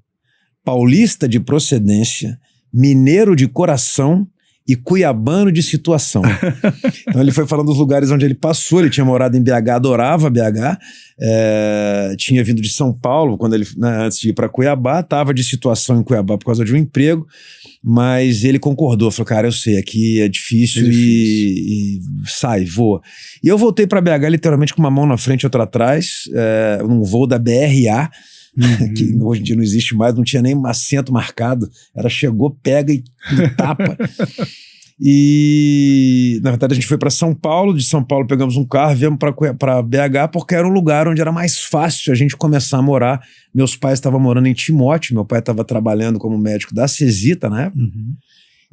paulista de procedência, mineiro de coração e cuiabano de situação. Então ele foi falando dos lugares onde ele passou, ele tinha morado em BH, adorava BH, tinha vindo de São Paulo, quando ele, antes de ir para Cuiabá, estava de situação em Cuiabá por causa de um emprego, mas ele concordou, falou, cara, eu sei, aqui é difícil, e sai, voa. E eu voltei para BH literalmente com uma mão na frente e outra atrás, num voo da BRA, que hoje em dia não existe mais, não tinha nem assento marcado, chegou, pega e tapa. E, na verdade, a gente foi para São Paulo. De São Paulo pegamos um carro, viemos para BH, porque era um lugar onde era mais fácil a gente começar a morar. Meus pais estavam morando em Timóteo, meu pai estava trabalhando como médico da Cesita, né?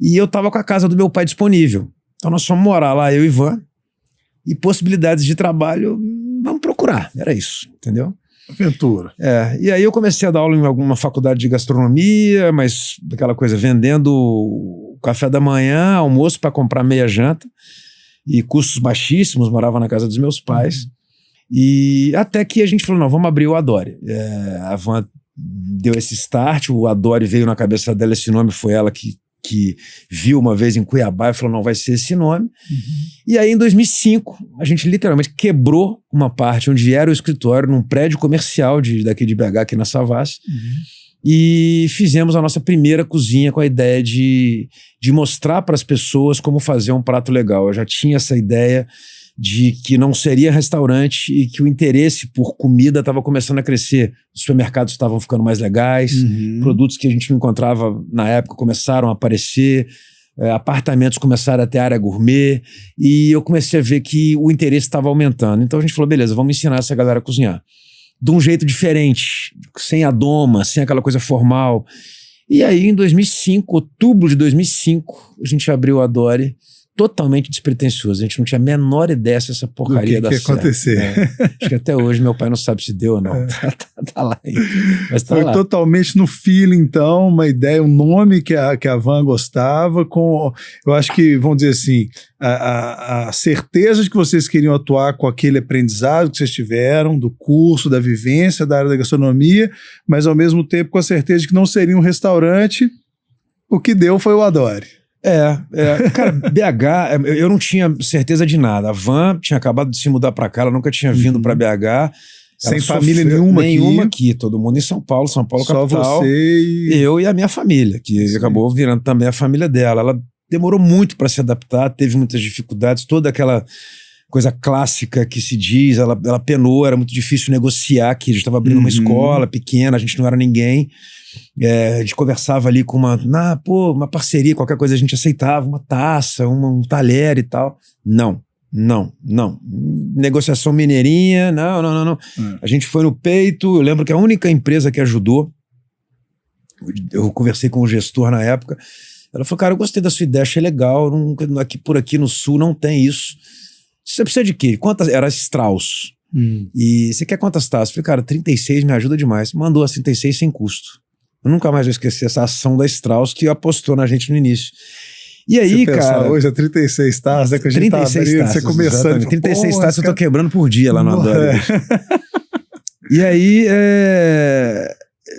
E eu estava com a casa do meu pai disponível. Então nós fomos morar lá, eu e Ivan, e possibilidades de trabalho, vamos procurar. Era isso, entendeu? Aventura. E aí eu comecei a dar aula em alguma faculdade de gastronomia, mas aquela coisa, vendendo café da manhã, almoço para comprar meia janta, e custos baixíssimos, morava na casa dos meus pais. E até que a gente falou, não, vamos abrir o Adore. A Van deu esse start, o Adore veio na cabeça dela, esse nome foi ela que viu uma vez em Cuiabá e falou, não, vai ser esse nome. E aí em 2005, a gente literalmente quebrou uma parte onde era o escritório, num prédio comercial daqui de BH, aqui na Savassi, e fizemos a nossa primeira cozinha com a ideia de mostrar para as pessoas como fazer um prato legal. Eu já tinha essa ideia de que não seria restaurante e que o interesse por comida estava começando a crescer. Os supermercados estavam ficando mais legais, produtos que a gente não encontrava na época começaram a aparecer, apartamentos começaram a ter área gourmet, e eu comecei a ver que o interesse estava aumentando. Então a gente falou, beleza, vamos ensinar essa galera a cozinhar. De um jeito diferente, sem a doma, sem aquela coisa formal. E aí em 2005, outubro de 2005, a gente abriu a Adore, totalmente despretensioso. A gente não tinha a menor ideia se essa porcaria do que ia acontecer. Acho que até hoje meu pai não sabe se deu ou não. Tá lá. Mas tá Foi lá. totalmente no feeling, então, uma ideia, um nome que a Van gostava, eu acho que, vamos dizer assim, a certeza de que vocês queriam atuar com aquele aprendizado que vocês tiveram, do curso, da vivência, da área da gastronomia, mas ao mesmo tempo com a certeza de que não seria um restaurante. O que deu foi o Adore. Cara, BH, eu não tinha certeza de nada. A Van tinha acabado de se mudar pra cá, ela nunca tinha vindo pra BH. Sem família nenhuma aqui. Todo mundo em São Paulo Só capital. Você Eu e a minha família, que acabou virando também a família dela. Ela demorou muito para se adaptar, teve muitas dificuldades, toda aquela coisa clássica que se diz, ela penou, era muito difícil negociar aqui. A gente estava abrindo uma escola pequena, a gente não era ninguém. A gente conversava ali com uma parceria, qualquer coisa a gente aceitava, uma taça, um talher e tal. Não. Negociação mineirinha, não. A gente foi no peito. Eu lembro que a única empresa que ajudou, eu conversei com o gestor na época, ela falou, cara, eu gostei da sua ideia, achei legal, por aqui no sul não tem isso. Você precisa de quê? Quantas? Era Strauss. E você quer quantas taças? Eu falei, cara, 36 me ajuda demais. Mandou as 36 sem custo. Eu nunca mais vou esquecer essa ação da Strauss que apostou na gente no início. E aí, cara... Hoje é 36 taças, né? Que a gente 36 tá taças, você começando. 36 taças eu tô quebrando por dia lá no Adore. E aí,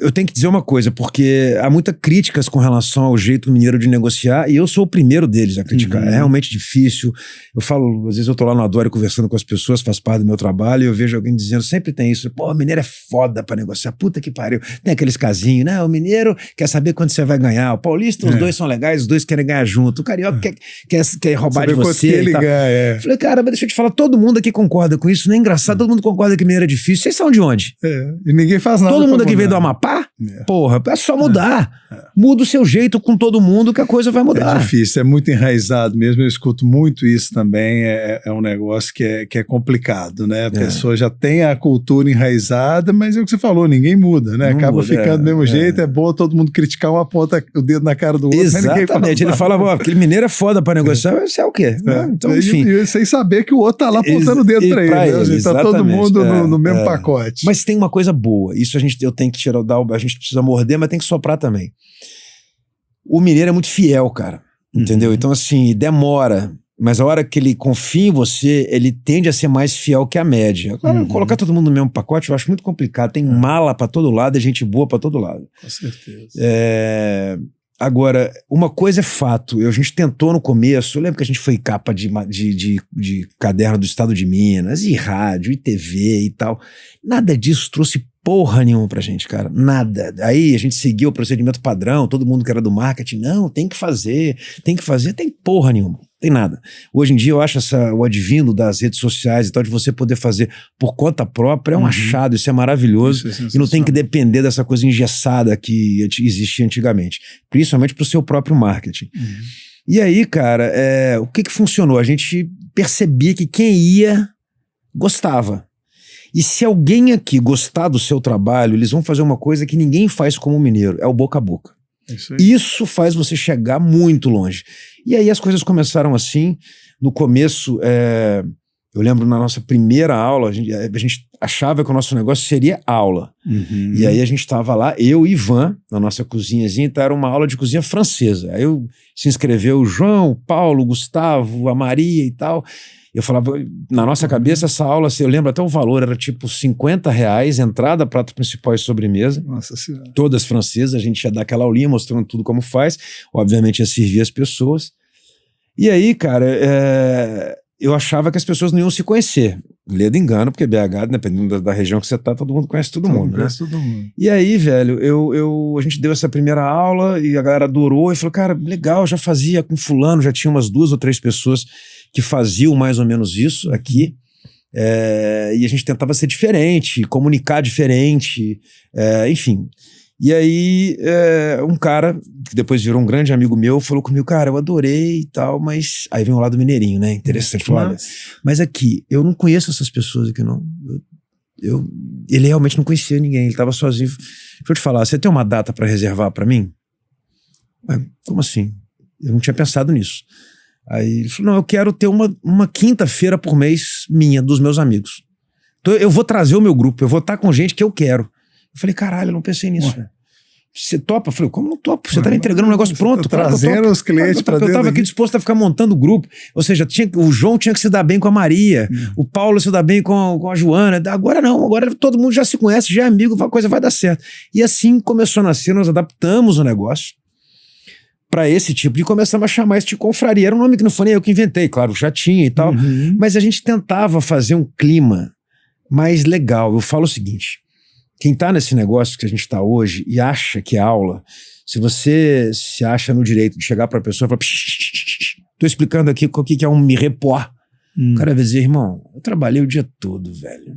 eu tenho que dizer uma coisa, porque há muitas críticas com relação ao jeito mineiro de negociar, e eu sou o primeiro deles a criticar. É realmente difícil. Eu falo, às vezes eu tô lá no Adore conversando com as pessoas, faz parte do meu trabalho, e eu vejo alguém dizendo, sempre tem isso, pô, o mineiro é foda pra negociar, puta que pariu. Tem aqueles casinhos, né? O mineiro quer saber quando você vai ganhar, o paulista, os dois são legais, os dois querem ganhar junto, o carioca quer roubar saber de você. Que ele ganha, Falei, cara, mas deixa eu te falar, todo mundo aqui concorda com isso, não é engraçado, todo mundo concorda que mineiro é difícil. Vocês são de onde? E ninguém faz nada. Todo mundo aqui veio do Amapá? Porra, é só mudar. Muda o seu jeito com todo mundo que a coisa vai mudar. É difícil, é muito enraizado mesmo. Eu escuto muito isso também. É um negócio que é complicado, né? A pessoa já tem a cultura enraizada, mas é o que você falou, ninguém muda, né? Acaba ficando do mesmo jeito. É bom todo mundo criticar, um aponta o dedo na cara do outro. Exatamente. Ele fala, aquele mineiro é foda pra negociar, você é o quê? Então, enfim. E sem saber que o outro tá lá apontando o dedo pra ele. Né? Tá todo mundo no mesmo pacote. Mas tem uma coisa boa. Isso eu tenho que tirar, a gente precisa morder, mas tem que soprar também. O mineiro é muito fiel, cara. Entendeu? Então, assim, demora. Mas a hora que ele confia em você, ele tende a ser mais fiel que a média. Agora, colocar todo mundo no mesmo pacote eu acho muito complicado. Tem mala pra todo lado e gente boa pra todo lado. Com certeza. Agora, uma coisa é fato. A gente tentou no começo. Eu lembro que a gente foi capa de caderno do Estado de Minas, e rádio, e TV e tal. Nada disso trouxe porra nenhuma pra gente, cara. Nada. Aí a gente seguiu o procedimento padrão, todo mundo que era do marketing, não, tem que fazer, tem porra nenhuma. Tem nada. Hoje em dia eu acho o advindo das redes sociais e tal, de você poder fazer por conta própria, é um achado, isso é maravilhoso. Isso e não tem que depender dessa coisa engessada que existia antigamente. Principalmente pro seu próprio marketing. E aí, cara, o que funcionou? A gente percebia que quem ia gostava. E se alguém aqui gostar do seu trabalho, eles vão fazer uma coisa que ninguém faz como mineiro, é o boca a boca. Isso faz você chegar muito longe. E aí as coisas começaram assim. No começo, eu lembro na nossa primeira aula, a gente achava que o nosso negócio seria aula. Uhum. E aí a gente estava lá, eu e Ivan, na nossa cozinhazinha, então era uma aula de cozinha francesa. Aí se inscreveu o João, o Paulo, o Gustavo, a Maria e tal. Eu falava, na nossa cabeça, essa aula, eu lembro até o valor, era tipo R$50, entrada, prato principal e sobremesa. Nossa Senhora. Todas francesas, a gente ia dar aquela aulinha mostrando tudo como faz. Obviamente ia servir as pessoas. E aí, cara, eu achava que as pessoas não iam se conhecer. Ledo engano, porque BH, dependendo da região que você tá, todo mundo conhece todo mundo, né? Todo mundo. E aí, velho, a gente deu essa primeira aula e a galera adorou e falou, cara, legal, já fazia com fulano, já tinha umas 2 ou 3 pessoas que faziam mais ou menos isso aqui. E a gente tentava ser diferente, comunicar diferente, enfim. E aí, um cara, que depois virou um grande amigo meu, falou comigo, cara, eu adorei e tal, mas... Aí vem o lado mineirinho, né? Interessante. Falou, olha, mas aqui, eu não conheço essas pessoas aqui, não. Ele realmente não conhecia ninguém, ele estava sozinho. Deixa eu te falar, você tem uma data para reservar para mim? Como assim? Eu não tinha pensado nisso. Aí ele falou, não, eu quero ter uma quinta-feira por mês minha, dos meus amigos. Então eu vou trazer o meu grupo, eu vou estar com gente que eu quero. Eu falei, caralho, eu não pensei nisso. Você topa? Eu falei, como não topo? Você tá me entregando um negócio pronto. Tá trazendo os clientes para dentro. Eu tava aqui disposto a ficar montando o grupo. Ou seja, o João tinha que se dar bem com a Maria, o Paulo se dar bem com a Joana. Agora não, agora todo mundo já se conhece, já é amigo, a coisa vai dar certo. E assim começou a nascer, nós adaptamos o negócio para esse tipo, e começamos a chamar isso de confraria. Era um nome que não foi nem eu que inventei, claro, já tinha e tal, mas a gente tentava fazer um clima mais legal. Eu falo o seguinte, quem tá nesse negócio que a gente tá hoje e acha que é aula, se você se acha no direito de chegar pra pessoa e falar, tô explicando aqui o que é um mirepó. O cara vai dizer, irmão, eu trabalhei o dia todo, velho.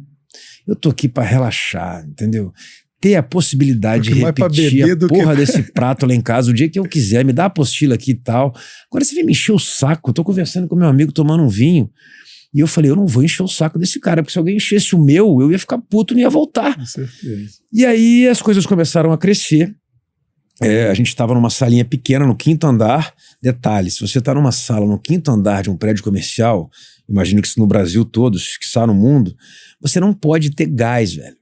Eu tô aqui pra relaxar, entendeu? Ter a possibilidade de repetir a porra desse prato lá em casa o dia que eu quiser, me dá a apostila aqui e tal. Agora você vem me encher o saco, eu tô conversando com meu amigo tomando um vinho, e eu falei, eu não vou encher o saco desse cara, porque se alguém enchesse o meu, eu ia ficar puto e não ia voltar. Com certeza. E aí as coisas começaram a crescer. A gente estava numa salinha pequena no 5º andar. Detalhe, se você está numa sala no 5º andar de um prédio comercial, imagino que isso no Brasil todo, que está no mundo, você não pode ter gás, velho.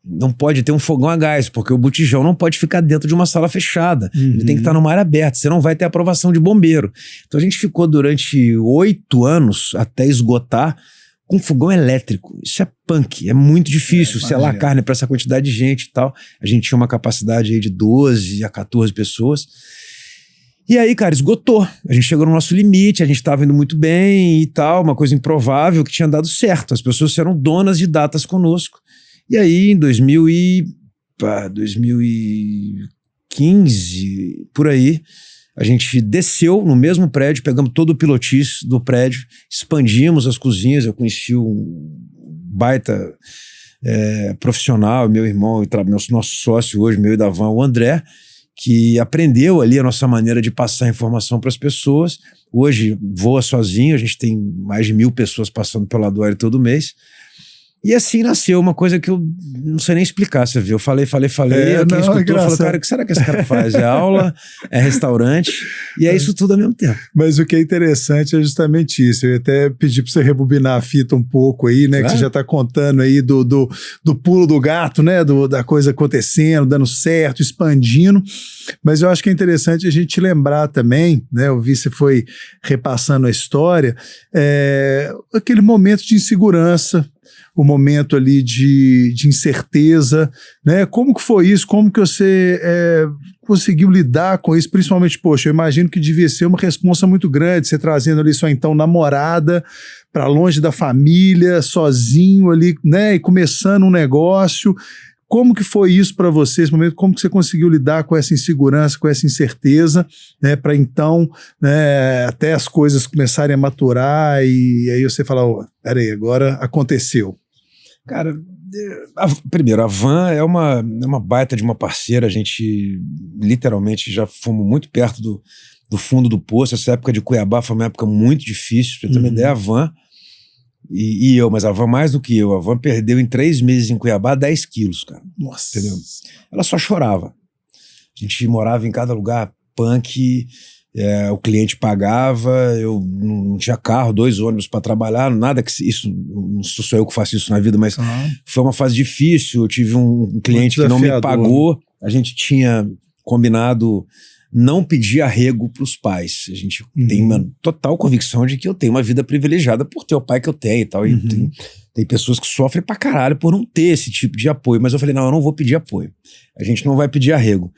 Não pode ter um fogão a gás, porque o botijão não pode ficar dentro de uma sala fechada. Ele tem que estar numa área aberta, você não vai ter aprovação de bombeiro. Então a gente ficou durante 8 anos, até esgotar, com fogão elétrico. Isso é punk, é muito difícil selar carne para essa quantidade de gente e tal. A gente tinha uma capacidade aí de 12 a 14 pessoas. E aí, cara, esgotou. A gente chegou no nosso limite, a gente estava indo muito bem e tal, uma coisa improvável que tinha dado certo. As pessoas eram donas de datas conosco. E aí, em 2015, por aí, a gente desceu no mesmo prédio, pegamos todo o pilotis do prédio, expandimos as cozinhas. Eu conheci um baita profissional, meu irmão, nosso sócio hoje, meu e da Van, o André, que aprendeu ali a nossa maneira de passar informação para as pessoas. Hoje voa sozinho, a gente tem mais de 1.000 pessoas passando pelo Aduário todo mês. E assim nasceu uma coisa que eu não sei nem explicar, você viu? Eu falei, quem escutou falou, cara, o que será que esse cara faz? É aula, é restaurante, e é isso tudo ao mesmo tempo. Mas o que é interessante é justamente isso. Eu ia até pedir para você rebobinar a fita um pouco aí, né? Claro. Que você já está contando aí do pulo do gato, né? Da coisa acontecendo, dando certo, expandindo. Mas eu acho que é interessante a gente lembrar também, né? Eu vi você foi repassando a história, aquele momento de insegurança, o momento ali de incerteza, né? Como que foi isso? Como que você conseguiu lidar com isso? Principalmente, poxa, eu imagino que devia ser uma responsa muito grande, você trazendo ali sua então namorada para longe da família, sozinho ali, né? E começando um negócio. Como que foi isso para você, esse momento? Como que você conseguiu lidar com essa insegurança, com essa incerteza, né? Para então, né, até as coisas começarem a maturar e aí você fala, peraí, agora aconteceu. Cara, primeiro, a Van é uma baita de uma parceira, a gente literalmente já fomos muito perto do do fundo do poço. Essa época de Cuiabá foi uma época muito difícil. Pra ter uma ideia, a van, mas a van mais do que eu. A van perdeu em 3 meses em Cuiabá 10 quilos, cara. Nossa. Entendeu? Ela só chorava. A gente morava em cada lugar punk, o cliente pagava, eu não tinha carro, 2 ônibus para trabalhar, nada que isso, não sou eu que faço isso na vida, mas foi uma fase difícil. Eu tive um cliente que não me pagou, a gente tinha combinado não pedir arrego para os pais. A gente tem uma total convicção de que eu tenho uma vida privilegiada por ter o pai que eu tenho e tal, e tem pessoas que sofrem pra caralho por não ter esse tipo de apoio, mas eu falei, não, eu não vou pedir apoio, a gente não vai pedir arrego.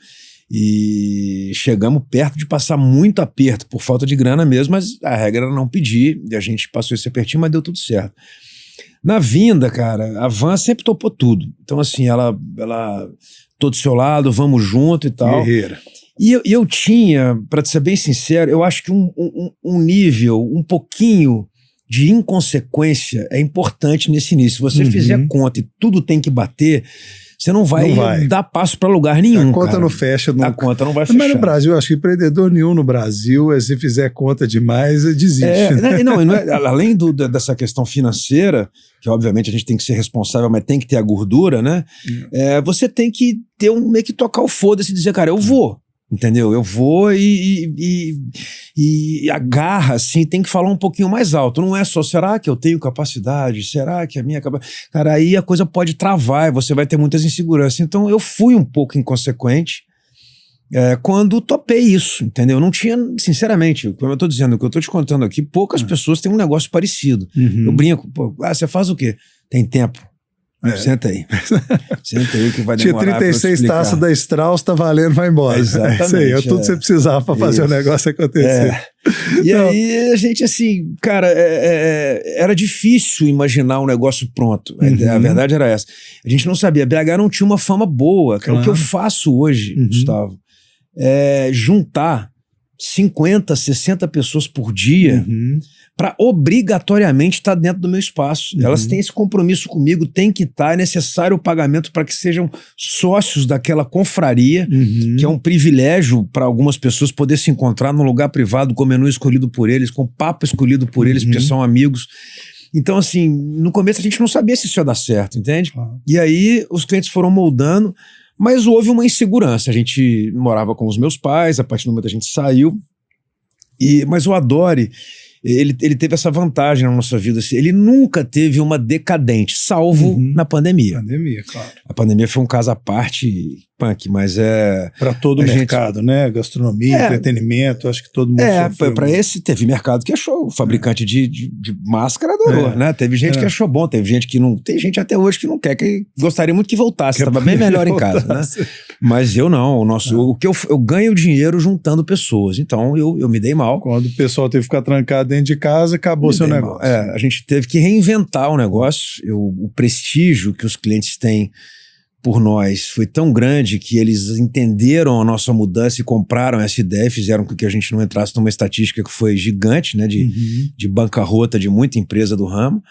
E chegamos perto de passar muito aperto por falta de grana mesmo, mas a regra era não pedir, e a gente passou esse apertinho, mas deu tudo certo. Na vinda, cara, a van sempre topou tudo. Então assim, ela tô do seu lado, vamos junto e tal. Guerreira. E eu tinha, pra te ser bem sincero, eu acho que um nível, um pouquinho de inconsequência é importante nesse início. Se você fizer conta e tudo tem que bater, você não vai dar passo para lugar nenhum. A conta cara. não fecha nunca. A conta não vai fechar. Mas no Brasil, eu acho que empreendedor nenhum no Brasil, se fizer conta demais, desiste. Além dessa questão financeira, que obviamente a gente tem que ser responsável, mas tem que ter a gordura, né? Você tem que ter meio que tocar o foda-se e dizer, cara, eu vou. Entendeu? Eu vou e a garra, assim, tem que falar um pouquinho mais alto. Não é só, será que eu tenho capacidade? Será que a minha capacidade... Cara, aí a coisa pode travar e você vai ter muitas inseguranças. Então eu fui um pouco inconsequente quando topei isso, entendeu? Não tinha, sinceramente, como eu tô dizendo, o que eu tô te contando aqui, poucas pessoas têm um negócio parecido. Eu brinco, você faz o quê? Tem tempo. Senta aí. Senta aí que vai demorar. Tinha 36 taças da Strauss, tá valendo, vai embora. Exatamente. Isso aí, tudo que você precisava para fazer o negócio acontecer. E aí a gente, assim, cara, era difícil imaginar um negócio pronto. A verdade era essa. A gente não sabia. A BH não tinha uma fama boa. Claro. O que eu faço hoje, Gustavo, é juntar 50, 60 pessoas por dia para obrigatoriamente estar dentro do meu espaço. Elas têm esse compromisso comigo, tem que estar, é necessário o pagamento para que sejam sócios daquela confraria, que é um privilégio para algumas pessoas poder se encontrar num lugar privado com menu escolhido por eles, com papo escolhido por eles, porque são amigos. Então, assim, no começo a gente não sabia se isso ia dar certo, entende? E aí os clientes foram moldando, mas houve uma insegurança. A gente morava com os meus pais, a partir do momento que a gente saiu, mas o Adore, ele teve essa vantagem na nossa vida. Assim, ele nunca teve uma decadente, salvo na pandemia. Pandemia, claro. A pandemia foi um caso à parte, punk, mas para todo o mercado, né? Gastronomia, entretenimento, acho que todo mundo sofreu. Para esse teve mercado que achou, o fabricante de máscara adorou, né? Teve gente que achou bom, teve gente que não... Tem gente até hoje que não quer, que gostaria muito que voltasse, estava bem melhor em casa, né? Mas eu não, o que eu ganho dinheiro juntando pessoas, então eu me dei mal. Quando o pessoal teve que ficar trancado dentro de casa, acabou seu negócio. A gente teve que reinventar o negócio, o prestígio que os clientes têm por nós foi tão grande que eles entenderam a nossa mudança e compraram essa ideia, fizeram com que a gente não entrasse numa estatística que foi gigante, né, de bancarrota de muita empresa do ramo,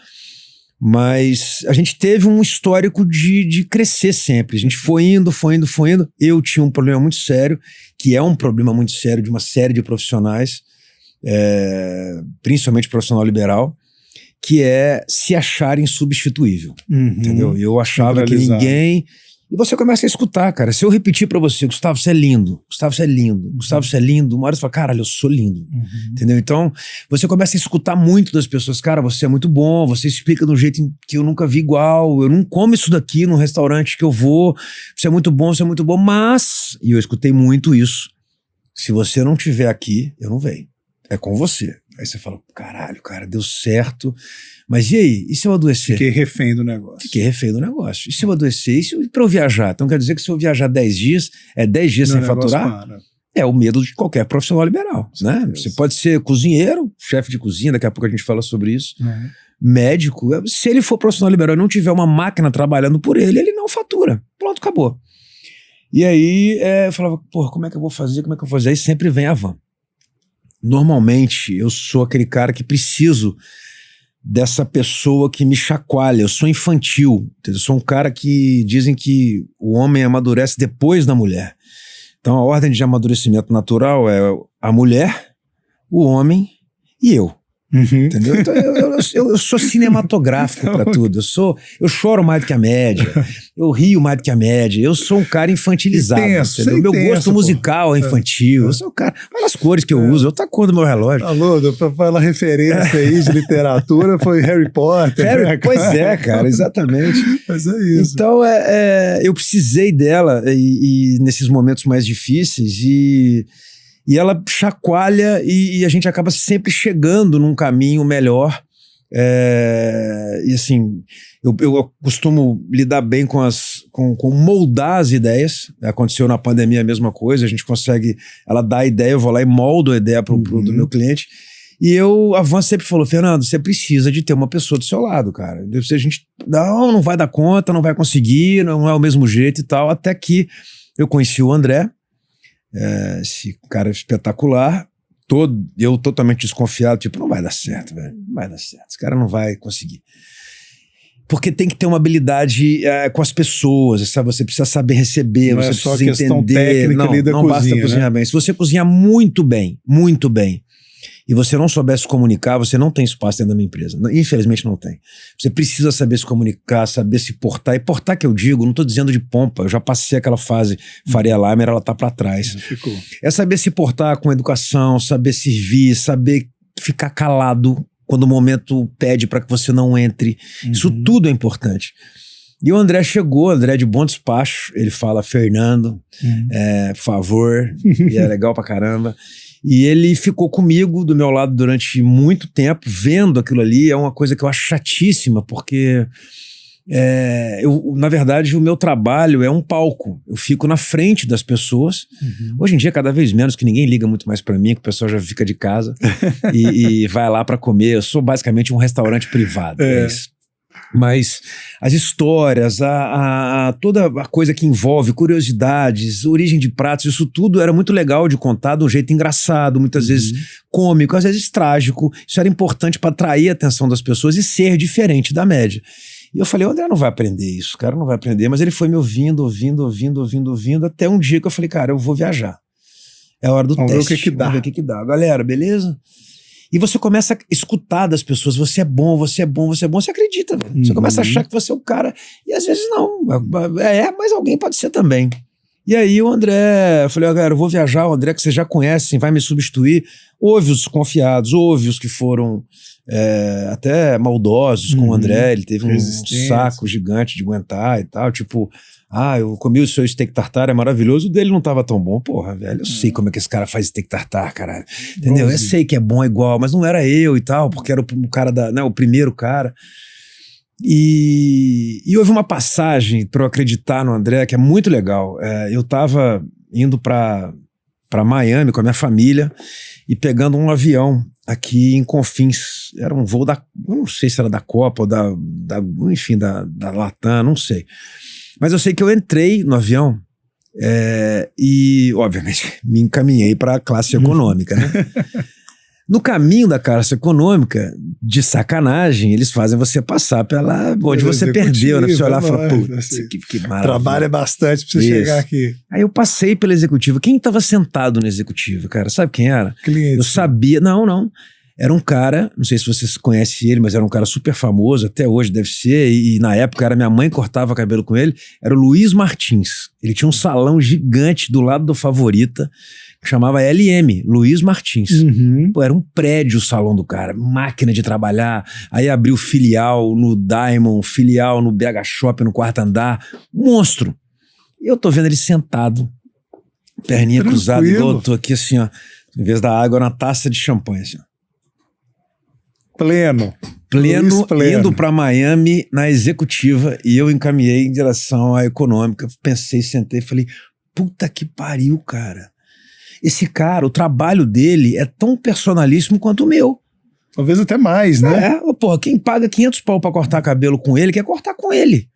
mas a gente teve um histórico de crescer sempre. A gente foi indo. Eu tinha um problema muito sério, que é um problema muito sério de uma série de profissionais, principalmente profissional liberal, que é se achar insubstituível, entendeu? Eu achava que ninguém... E você começa a escutar, cara. Se eu repetir pra você, Gustavo, você é lindo. Gustavo, você é lindo. Gustavo, você é lindo. Uma hora você fala, caralho, eu sou lindo. Entendeu? Então, você começa a escutar muito das pessoas. Cara, você é muito bom. Você explica de um jeito que eu nunca vi igual. Eu não como isso daqui num restaurante que eu vou. Você é muito bom, você é muito bom. Mas, e eu escutei muito isso, se você não estiver aqui, eu não venho. É com você. Aí você fala, caralho, cara, deu certo. Mas e aí? E se eu adoecer? Fiquei refém do negócio. E se eu adoecer? E se pra eu viajar? Então quer dizer que se eu viajar 10 dias, 10 dias sem faturar? É o medo de qualquer profissional liberal, né? Você pode ser cozinheiro, chefe de cozinha, daqui a pouco a gente fala sobre isso, médico. Se ele for profissional liberal e não tiver uma máquina trabalhando por ele, ele não fatura. Pronto, acabou. E aí eu falava, porra, como é que eu vou fazer? Aí sempre vem a van. Normalmente eu sou aquele cara que preciso dessa pessoa que me chacoalha. Eu sou infantil, eu sou um cara que dizem que o homem amadurece depois da mulher. Então, a ordem de amadurecimento natural é a mulher, o homem e eu. Entendeu? Então, eu sou cinematográfico para tudo. Eu choro mais do que a média. Eu rio mais do que a média. Eu sou um cara infantilizado. Entendeu? Meu gosto musical é infantil. Eu sou um cara. Olha as cores que eu uso. Outra cor do meu relógio. Alô, pra falar referência aí de literatura foi Harry Potter. Pois é, cara, exatamente. Mas é isso. Então, eu precisei dela e nesses momentos mais difíceis e ela chacoalha e a gente acaba sempre chegando num caminho melhor. E assim, eu costumo lidar bem com moldar as ideias. Aconteceu na pandemia a mesma coisa, a gente consegue, ela dá a ideia, eu vou lá e moldo a ideia do meu cliente. E a Van sempre falou, Fernando, você precisa de ter uma pessoa do seu lado, cara. Se a gente, não vai dar conta, não vai conseguir, não é o mesmo jeito e tal, até que eu conheci o André, esse cara espetacular, eu totalmente desconfiado, tipo, não vai dar certo, velho, não vai dar certo, esse cara não vai conseguir. Porque tem que ter uma habilidade com as pessoas, sabe? Você precisa saber receber, você precisa entender. Questão técnica ali da não cozinha, basta cozinhar bem. Se você cozinhar muito bem, e você não souber se comunicar, você não tem espaço dentro da minha empresa. Infelizmente não tem. Você precisa saber se comunicar, saber se portar. E portar que eu digo, não estou dizendo de pompa. Eu já passei aquela fase Faria Limer, ela tá para trás. É saber se portar com educação, saber servir, saber ficar calado quando o momento pede para que você não entre. Isso tudo é importante. E o André chegou, André de bom despacho. Ele fala, Fernando, por favor. E é legal pra caramba. E ele ficou comigo, do meu lado, durante muito tempo, vendo aquilo ali. É uma coisa que eu acho chatíssima, porque, na verdade, o meu trabalho é um palco. Eu fico na frente das pessoas. Hoje em dia, cada vez menos, que ninguém liga muito mais pra mim, que o pessoal já fica de casa e vai lá pra comer. Eu sou basicamente um restaurante privado. É isso. Mas as histórias, toda a coisa que envolve curiosidades, origem de pratos, isso tudo era muito legal de contar de um jeito engraçado, muitas vezes cômico, às vezes trágico. Isso era importante para atrair a atenção das pessoas e ser diferente da média. E eu falei, o André não vai aprender isso, o cara não vai aprender. Mas ele foi me ouvindo, até um dia que eu falei, cara, eu vou viajar. É a hora do teste. Vamos ver o que dá. Galera, beleza? E você começa a escutar das pessoas, você é bom, você acredita, velho. Você começa a achar que você é o cara, e às vezes não, mas alguém pode ser também. E aí o André, eu falei, galera, eu vou viajar, o André que vocês já conhecem, vai me substituir. Houve os desconfiados, houve os que foram até maldosos com o André, ele teve um saco gigante de aguentar e tal, tipo... eu comi o seu steak tartar, é maravilhoso, o dele não tava tão bom. Porra, velho, eu sei como é que esse cara faz steak tartar, caralho. Entendeu? Eu sei que é bom igual, mas não era eu e tal, porque era o cara o primeiro cara. E houve uma passagem para eu acreditar no André, que é muito legal. Eu tava indo para Miami com a minha família e pegando um avião aqui em Confins. Era um voo não sei se era da Copa ou enfim, da Latam, não sei. Mas eu sei que eu entrei no avião e, obviamente, me encaminhei para a classe econômica, né? No caminho da classe econômica, de sacanagem, eles fazem você passar pela onde você perdeu, né? Pra você olhar e falar, putz, que maravilha. Trabalha bastante pra você chegar aqui. Aí eu passei pela executiva. Quem estava sentado na executiva, cara? Sabe quem era? Cliente. Eu sabia, não. Era um cara, não sei se vocês conhecem ele, mas era um cara super famoso, até hoje deve ser, e na época era minha mãe que cortava cabelo com ele, era o Luiz Martins. Ele tinha um salão gigante do lado do Favorita, que chamava LM, Luiz Martins. Pô, era um prédio o salão do cara, máquina de trabalhar, aí abriu filial no Diamond, filial no BH Shopping, no quarto andar, monstro. E eu tô vendo ele sentado, perninha cruzada, igual eu tô aqui assim, ó, em vez da água, na taça de champanhe, assim, ó. Pleno, indo para Miami na executiva, e eu encaminhei em direção à econômica. Pensei, sentei e falei, puta que pariu, cara. Esse cara, o trabalho dele é tão personalíssimo quanto o meu. Talvez até mais, né? Porra, quem paga 500 pau pra cortar cabelo com ele, quer cortar com ele.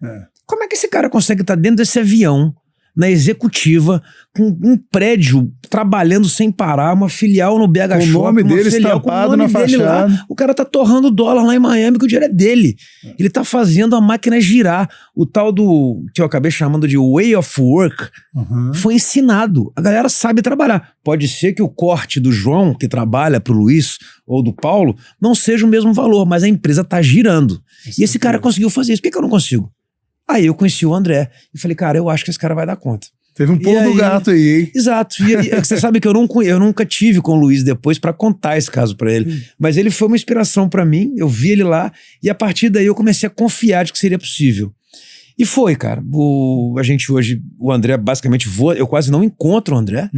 Como é que esse cara consegue estar dentro desse avião, na executiva, com um prédio trabalhando sem parar, uma filial no BH Shopping. O nome dele estampado na fachada. Lá. O cara tá torrando dólar lá em Miami, que o dinheiro é dele. Ele tá fazendo a máquina girar. O tal do, que eu acabei chamando de way of work, foi ensinado. A galera sabe trabalhar. Pode ser que o corte do João, que trabalha pro Luiz, ou do Paulo, não seja o mesmo valor, mas a empresa tá girando. E esse cara conseguiu fazer isso. Por que eu não consigo? Aí eu conheci o André e falei, cara, eu acho que esse cara vai dar conta. Teve um pulo do gato aí, hein? Exato. E você sabe que eu nunca tive com o Luiz depois pra contar esse caso pra ele. Mas ele foi uma inspiração pra mim, eu vi ele lá, e a partir daí eu comecei a confiar de que seria possível. E foi, cara. A gente hoje, o André basicamente voa, eu quase não encontro o André,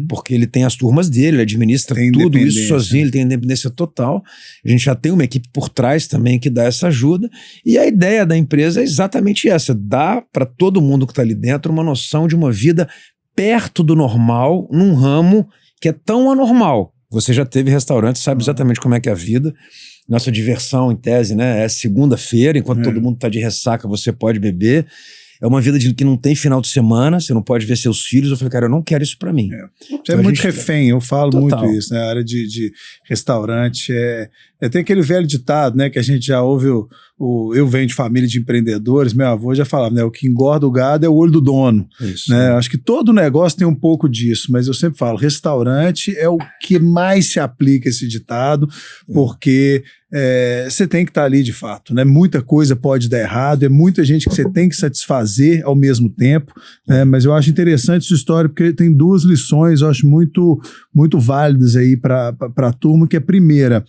porque ele tem as turmas dele, ele administra tudo isso sozinho, ele tem independência total. A gente já tem uma equipe por trás também que dá essa ajuda. E a ideia da empresa é exatamente essa, dar para todo mundo que está ali dentro uma noção de uma vida perto do normal, num ramo que é tão anormal. Você já teve restaurante, sabe exatamente como é que é a vida. Nossa diversão, em tese, né, é segunda-feira, enquanto todo mundo tá de ressaca, você pode beber. É uma vida que não tem final de semana, você não pode ver seus filhos. Eu falei, cara, eu não quero isso pra mim. Você então, é muito refém, eu falo muito isso, né? A área de restaurante tem aquele velho ditado, né, que a gente já ouve, eu venho de família de empreendedores, meu avô já falava, né, o que engorda o gado é o olho do dono. Isso, né? Acho que todo negócio tem um pouco disso, mas eu sempre falo, restaurante é o que mais se aplica esse ditado, porque você tem que estar ali de fato, né? Muita coisa pode dar errado, é muita gente que você tem que satisfazer ao mesmo tempo, né? Mas eu acho interessante essa história, porque tem duas lições, eu acho muito, muito válidas aí para a turma, que a primeira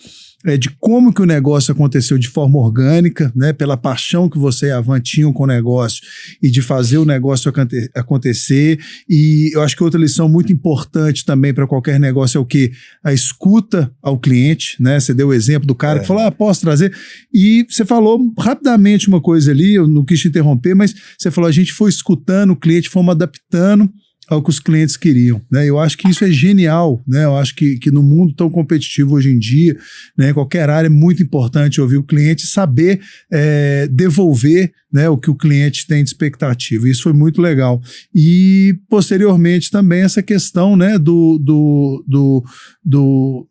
de como que o negócio aconteceu de forma orgânica, né, pela paixão que você e a Van tinham com o negócio e de fazer o negócio acontecer. E eu acho que outra lição muito importante também para qualquer negócio é o que? A escuta ao cliente, né? Você deu o exemplo do cara que falou, posso trazer? E você falou rapidamente uma coisa ali, eu não quis te interromper, mas você falou, a gente foi escutando o cliente, fomos adaptando ao que os clientes queriam, né? Eu acho que isso é genial, né? Eu acho que no mundo tão competitivo hoje em dia, né, qualquer área é muito importante ouvir o cliente e saber devolver, né, o que o cliente tem de expectativa. Isso foi muito legal. E posteriormente também essa questão, né, do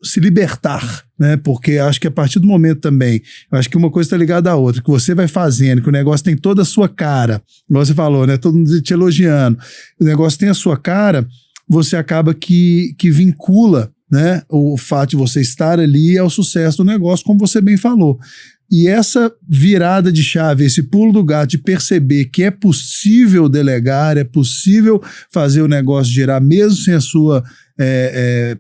se libertar, né? Porque acho que a partir do momento também, eu acho que uma coisa está ligada à outra, que você vai fazendo, que o negócio tem toda a sua cara, como você falou, né? Todo mundo te elogiando, o negócio tem a sua cara, você acaba que vincula, né, o fato de você estar ali ao sucesso do negócio, como você bem falou. E essa virada de chave, esse pulo do gato de perceber que é possível delegar, é possível fazer o negócio girar mesmo sem a sua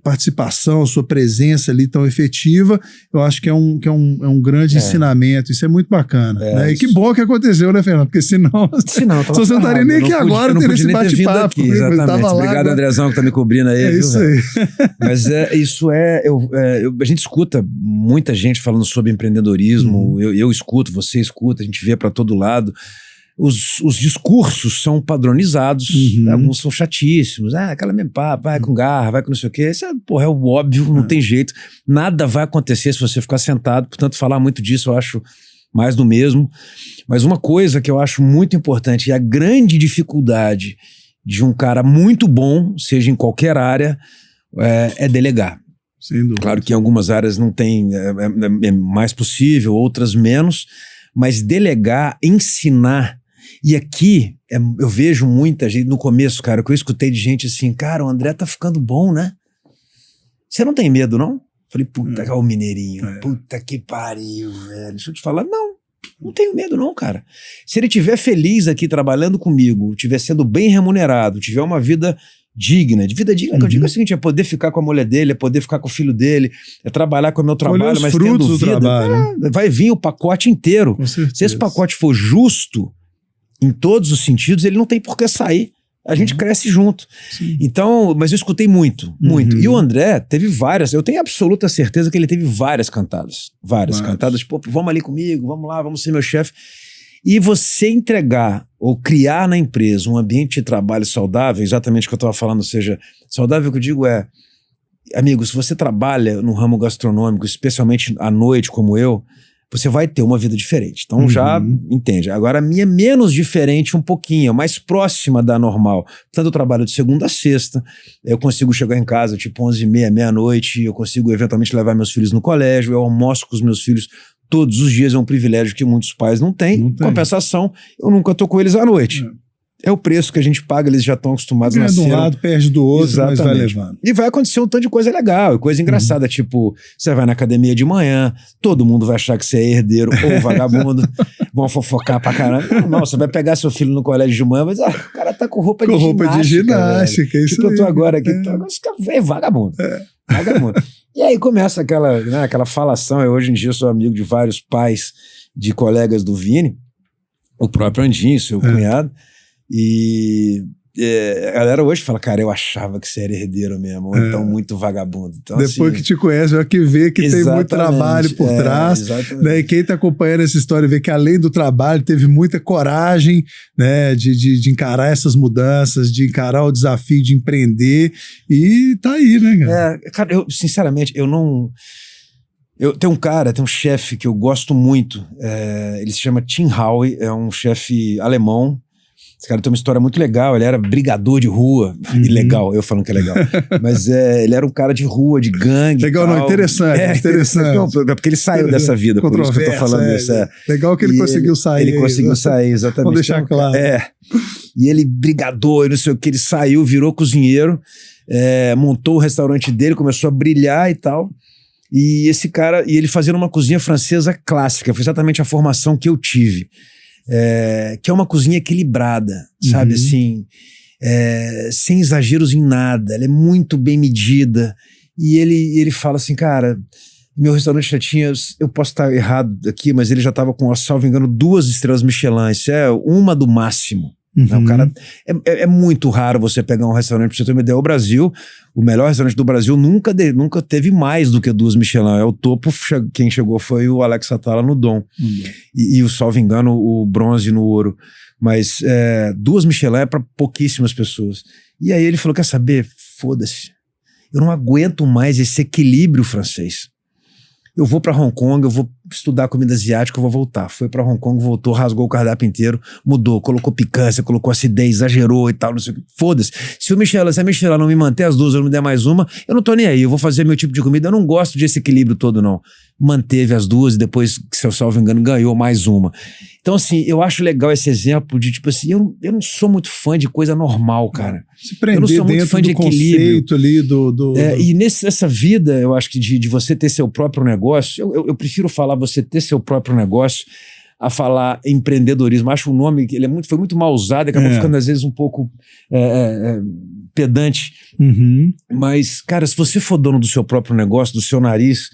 participação, a sua presença ali tão efetiva, eu acho que é um grande ensinamento. Isso é muito bacana. Né? E que bom que aconteceu, né, Fernando? Porque senão você não estaria nem aqui agora tendo esse bate-papo. Exatamente. Obrigado, Andrezão, que tá me cobrindo aí. É isso aí. Mas a gente escuta muita gente falando sobre empreendedorismo, eu escuto, você escuta, a gente vê para todo lado. Os discursos são padronizados, alguns são chatíssimos, aquela mesma papo, vai com garra, vai com não sei o quê, isso é o óbvio, não tem jeito, nada vai acontecer se você ficar sentado, portanto falar muito disso eu acho mais do mesmo, mas uma coisa que eu acho muito importante, e a grande dificuldade de um cara muito bom, seja em qualquer área, é delegar. Claro que em algumas áreas não tem, é mais possível, outras menos, mas delegar, ensinar. E aqui, eu vejo muita gente, no começo, cara, que eu escutei de gente assim, cara, o André tá ficando bom, né? Você não tem medo, não? Falei, puta, o mineirinho, puta que pariu, velho. Deixa eu te falar, não tenho medo não, cara. Se ele estiver feliz aqui trabalhando comigo, estiver sendo bem remunerado, tiver uma vida digna, de vida digna, que eu digo é o seguinte, é poder ficar com a mulher dele, é poder ficar com o filho dele, é trabalhar com o meu trabalho, mas tendo vida, vai vir o pacote inteiro. Se esse pacote for justo, em todos os sentidos, ele não tem por que sair. A gente cresce junto. Sim. Então, mas eu escutei muito. E o André teve várias, eu tenho absoluta certeza que ele teve várias cantadas. Várias cantadas, tipo, vamos ali comigo, vamos lá, vamos ser meu chefe. E você entregar ou criar na empresa um ambiente de trabalho saudável, exatamente o que eu estava falando, ou seja, saudável que eu digo amigo, se você trabalha no ramo gastronômico, especialmente à noite como eu, você vai ter uma vida diferente. Então já entende. Agora a minha é menos diferente um pouquinho, mais próxima da normal. Portanto, eu trabalho de segunda a sexta, eu consigo chegar em casa tipo 11h30, meia-noite, eu consigo eventualmente levar meus filhos no colégio, eu almoço com os meus filhos todos os dias, é um privilégio que muitos pais não têm. Compensação, eu nunca tô com eles à noite. É o preço que a gente paga, eles já estão acostumados na cena. De um lado, perde do outro, exatamente. Mas vai levando. E vai acontecer um tanto de coisa legal, coisa engraçada, tipo, você vai na academia de manhã, todo mundo vai achar que você é herdeiro ou vagabundo, vão fofocar pra caramba. Não, você vai pegar seu filho no colégio de manhã, mas o cara tá com roupa de ginástica. Isso tipo, eu tô agora aqui, é vagabundo. Vagabundo. E aí começa aquela falação. Eu hoje em dia sou amigo de vários pais de colegas do Vini, o próprio Andinho, seu cunhado. E a galera hoje fala, cara, eu achava que você era herdeiro mesmo, ou então muito vagabundo. Então, depois que te conhece, já que vê que tem muito trabalho por trás, né? E quem está acompanhando essa história vê que além do trabalho teve muita coragem, né, de encarar essas mudanças, de encarar o desafio de empreender, e tá aí, né, cara? Cara, eu sinceramente, eu não... tem um chefe que eu gosto muito, ele se chama Tim Howe, é um chefe alemão. Esse cara tem uma história muito legal, ele era brigador de rua, ilegal, eu falando que é legal, mas ele era um cara de rua, de gangue. Legal, não, interessante. Não, porque ele saiu dessa vida, por isso que eu tô falando isso. Legal que ele conseguiu sair. Ele conseguiu sair, exatamente. Vamos deixar claro. E ele brigador, e não sei o que, ele saiu, virou cozinheiro, montou o restaurante dele, começou a brilhar e tal. E esse cara, ele fazia uma cozinha francesa clássica, foi exatamente a formação que eu tive. Que é uma cozinha equilibrada, sabe, assim, sem exageros em nada, ela é muito bem medida, e ele fala assim, cara, meu restaurante já tinha, eu posso estar errado aqui, mas ele já estava com, salvo engano, 2 estrelas Michelin, isso é uma do máximo. O cara, é muito raro você pegar um restaurante, pra você ter uma ideia, o Brasil, o melhor restaurante do Brasil nunca teve mais do que 2 Michelin, o topo, quem chegou foi o Alex Atala no Dom, e o, salvo engano, o bronze no ouro, mas 2 Michelin é para pouquíssimas pessoas. E aí ele falou, quer saber, foda-se, eu não aguento mais esse equilíbrio francês. Eu vou para Hong Kong, eu vou estudar comida asiática, eu vou voltar. Foi para Hong Kong, voltou, rasgou o cardápio inteiro, mudou, colocou picância, colocou acidez, exagerou e tal, não sei o que. Foda-se. Se a Michelin não me manter as 2, eu não me der mais uma, eu não tô nem aí, eu vou fazer meu tipo de comida, eu não gosto desse equilíbrio todo, não. Manteve as 2 e depois, se eu salvo engano, ganhou mais uma. Então, assim, eu acho legal esse exemplo de, tipo assim, eu não sou muito fã de coisa normal, cara. Se prender, eu não sou muito fã de equilíbrio. Ali E nessa vida, eu acho que de você ter seu próprio negócio, eu prefiro falar você ter seu próprio negócio a falar empreendedorismo. Acho um nome que foi muito mal usado, acabou ficando às vezes um pouco pedante. Mas, cara, se você for dono do seu próprio negócio, do seu nariz,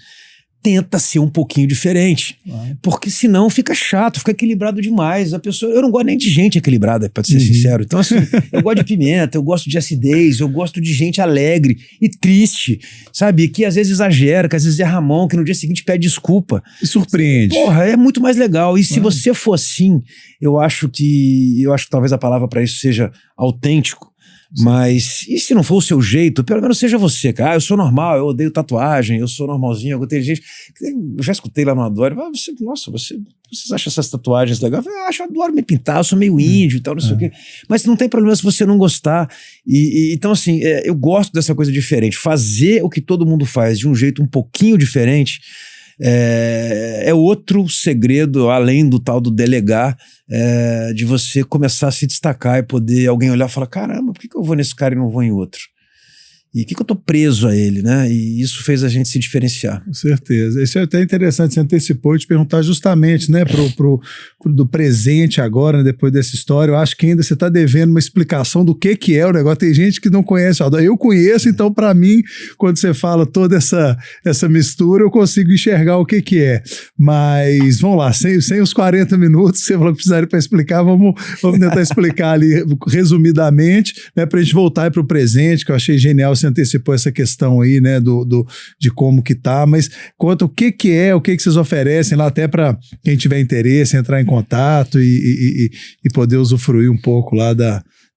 tenta ser um pouquinho diferente, porque senão fica chato, fica equilibrado demais. Eu não gosto nem de gente equilibrada, pra ser sincero. Então, assim, eu gosto de pimenta, eu gosto de acidez, eu gosto de gente alegre e triste, sabe? Que às vezes exagera, que às vezes é ramão, que no dia seguinte pede desculpa. E surpreende. Porra, é muito mais legal. E se você for assim, eu acho que talvez a palavra para isso seja autêntico. Mas, e se não for o seu jeito, pelo menos seja você, cara. Eu sou normal, eu odeio tatuagem, eu sou normalzinho. Eu já escutei lá no Adoro, vocês acham essas tatuagens legais? Eu adoro me pintar, eu sou meio índio e tal, não sei o quê. Mas não tem problema se você não gostar. Então, assim, eu gosto dessa coisa diferente. Fazer o que todo mundo faz de um jeito um pouquinho diferente é outro segredo, além do tal do delegar, de você começar a se destacar e poder alguém olhar e falar, caramba, por que eu vou nesse cara e não vou em outro? E por que eu tô preso a ele, né? E isso fez a gente se diferenciar. Com certeza. Isso é até interessante, você antecipou, te perguntar justamente, né, do presente agora, né, depois dessa história. Eu acho que ainda você está devendo uma explicação do que é o negócio. Tem gente que não conhece o Adoro. Eu conheço, então para mim, quando você fala toda essa mistura, eu consigo enxergar o que é. Mas, vamos lá, sem os 40 minutos que você falou que precisaria para explicar, vamos tentar explicar ali resumidamente, né, para a gente voltar para o presente, que eu achei genial. Você antecipou essa questão aí, né, de como que tá, mas conta o que é, o que vocês oferecem lá, até para quem tiver interesse, entrar em contato e poder usufruir um pouco lá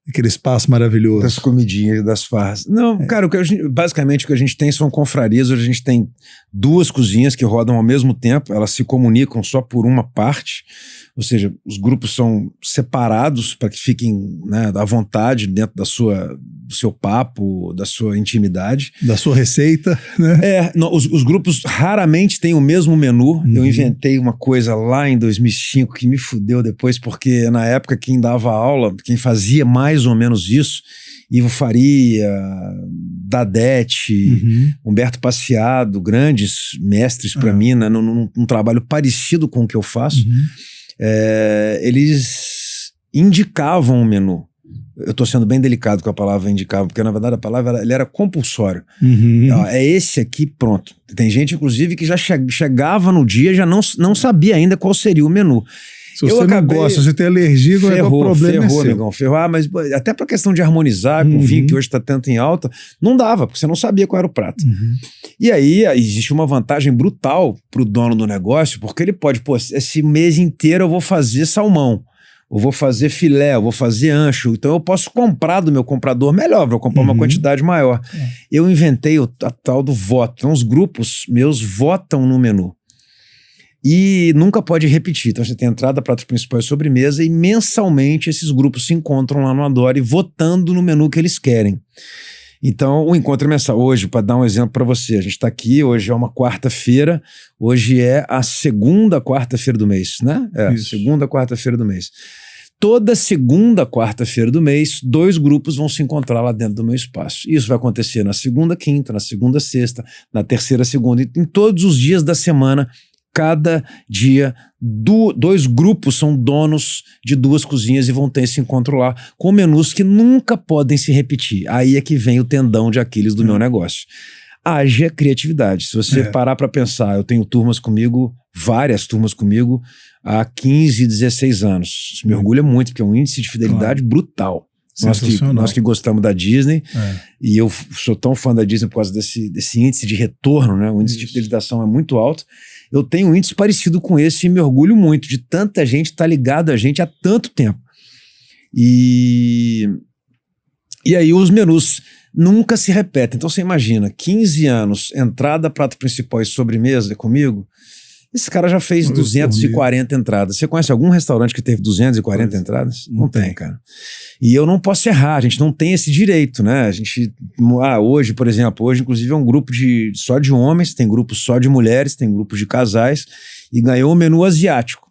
Aquele espaço maravilhoso. Das comidinhas, das farras. Não, cara, basicamente o que a gente tem são confrarias. Hoje a gente tem 2 cozinhas que rodam ao mesmo tempo, elas se comunicam só por uma parte, ou seja, os grupos são separados para que fiquem, né, à vontade dentro do seu papo, da sua intimidade. Da sua receita, né? Os grupos raramente têm o mesmo menu. Eu inventei uma coisa lá em 2005 que me fudeu depois, porque na época quem dava aula, quem fazia mais ou menos isso, Ivo Faria, Dadete, Humberto Passeado, grandes mestres para mim, né, num trabalho parecido com o que eu faço, eles indicavam o menu. Eu estou sendo bem delicado com a palavra indicava, porque na verdade a palavra ele era compulsório. É esse aqui, pronto. Tem gente, inclusive, que já chegava no dia e já não sabia ainda qual seria o menu. Se você não gosta, se você tem alergia, qual é o problema? Ferrou, amigão, ferrou. Mas até para questão de harmonizar com o vinho, que hoje está tanto em alta, não dava, porque você não sabia qual era o prato. E aí existe uma vantagem brutal para o dono do negócio, porque ele pode, esse mês inteiro eu vou fazer salmão, eu vou fazer filé, eu vou fazer ancho, então eu posso comprar do meu comprador melhor, vou comprar uma quantidade maior. Eu inventei a tal do voto. Então os grupos meus votam no menu. E nunca pode repetir. Então você tem entrada, pratos principais, sobremesa, e mensalmente esses grupos se encontram lá no Adore votando no menu que eles querem. Então o encontro é mensal. Hoje, para dar um exemplo para você, a gente está aqui, hoje é uma quarta-feira, hoje é a segunda quarta-feira do mês, né? Segunda quarta-feira do mês. Toda segunda quarta-feira do mês, 2 grupos vão se encontrar lá dentro do meu espaço. Isso vai acontecer na segunda quinta, na segunda sexta, na terceira segunda, em todos os dias da semana. Cada dia, 2 grupos são donos de 2 cozinhas e vão ter esse encontro lá com menus que nunca podem se repetir. Aí é que vem o tendão de Aquiles do meu negócio. Haja criatividade. Se você parar para pensar, eu tenho turmas comigo, várias turmas comigo, há 15, 16 anos. Isso me orgulha muito, porque é um índice de fidelidade brutal. Nós que gostamos da Disney, e eu sou tão fã da Disney por causa desse índice de retorno, né? O índice de fidelização é muito alto. Eu tenho um índice parecido com esse e me orgulho muito de tanta gente estar ligado a gente há tanto tempo. E aí os menus nunca se repetem. Então você imagina, 15 anos, entrada, prato principal e sobremesa comigo, esse cara já fez 240 entradas. Você conhece algum restaurante que teve 240 entradas? Não tem, cara. E eu não posso errar, a gente não tem esse direito, né? A gente, hoje, por exemplo, hoje inclusive é um grupo só de homens, tem grupo só de mulheres, tem grupo de casais, e ganhou um menu asiático.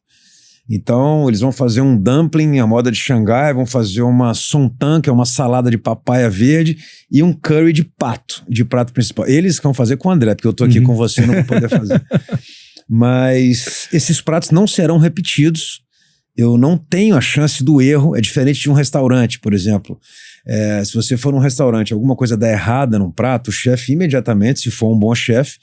Então eles vão fazer um dumpling à moda de Xangai, vão fazer uma sontan, que é uma salada de papaya verde, e um curry de pato, de prato principal. Eles vão fazer com o André, porque eu tô aqui com você e não vou poder fazer. Mas esses pratos não serão repetidos. Eu não tenho a chance do erro. É diferente de um restaurante, por exemplo. Se você for num restaurante, alguma coisa dá errada num prato, o chefe imediatamente, se for um bom chefe,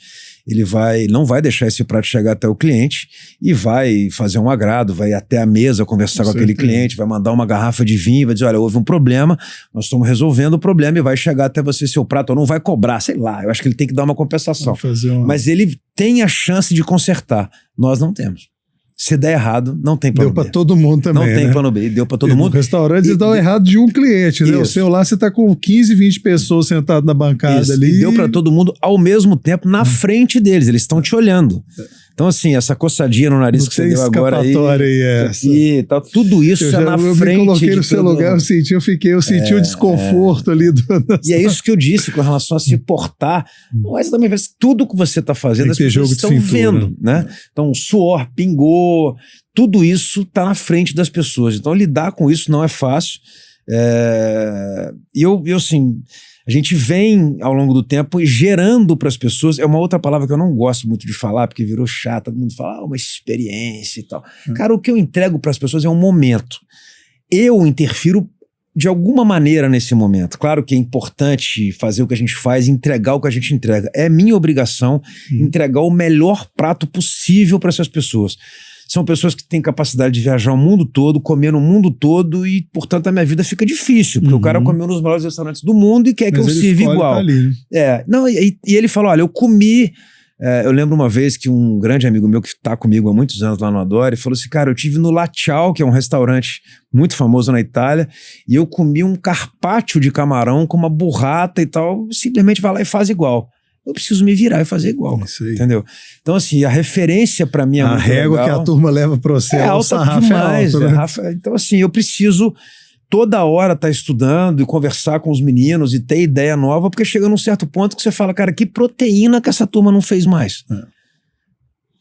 ele não vai deixar esse prato chegar até o cliente e vai fazer um agrado, vai até a mesa conversar com aquele cliente, vai mandar uma garrafa de vinho, vai dizer, olha, houve um problema, nós estamos resolvendo o problema, e vai chegar até você seu prato, ou não vai cobrar, sei lá, eu acho que ele tem que dar uma compensação. Mas ele tem a chance de consertar, nós não temos. Se der errado, não tem plano B. Deu pra todo mundo também, não tem plano B, deu pra todo mundo. No restaurante eles dão errado de um cliente, né? O seu lá você tá com 15, 20 pessoas sentadas na bancada ali. E deu pra todo mundo ao mesmo tempo na frente deles, eles estão te olhando. Então assim, essa coçadinha no nariz que você deu agora aí, e tá, tudo isso é na frente. Eu me coloquei no seu lugar, eu senti o desconforto ali. E é isso que eu disse com relação a se portar. Mas também tudo que você tá fazendo, as pessoas estão vendo, né? Então o suor pingou, tudo isso tá na frente das pessoas. Então lidar com isso não é fácil. E eu assim, a gente vem ao longo do tempo gerando para as pessoas, é uma outra palavra que eu não gosto muito de falar, porque virou chato, todo mundo fala, uma experiência e tal. Cara, o que eu entrego para as pessoas é um momento. Eu interfiro de alguma maneira nesse momento. Claro que é importante fazer o que a gente faz, entregar o que a gente entrega. É minha obrigação entregar o melhor prato possível para essas pessoas. São pessoas que têm capacidade de viajar o mundo todo, comer no mundo todo, e, portanto, a minha vida fica difícil, porque o cara comeu nos melhores restaurantes do mundo e quer que eu sirva igual. Tá ali, né? E ele falou, olha, eu comi Eu lembro uma vez que um grande amigo meu que está comigo há muitos anos lá no Adore falou assim, cara, eu tive no La Ciao, que é um restaurante muito famoso na Itália, e eu comi um carpaccio de camarão com uma burrata e tal, simplesmente vai lá e faz igual. Eu preciso me virar e fazer igual, entendeu? Então assim, a referência para mim é a régua legal. Que a turma leva para você é alta demais, alto, né? Então assim, eu preciso toda hora estar estudando e conversar com os meninos e ter ideia nova, porque chega num certo ponto que você fala, cara, que proteína que essa turma não fez mais.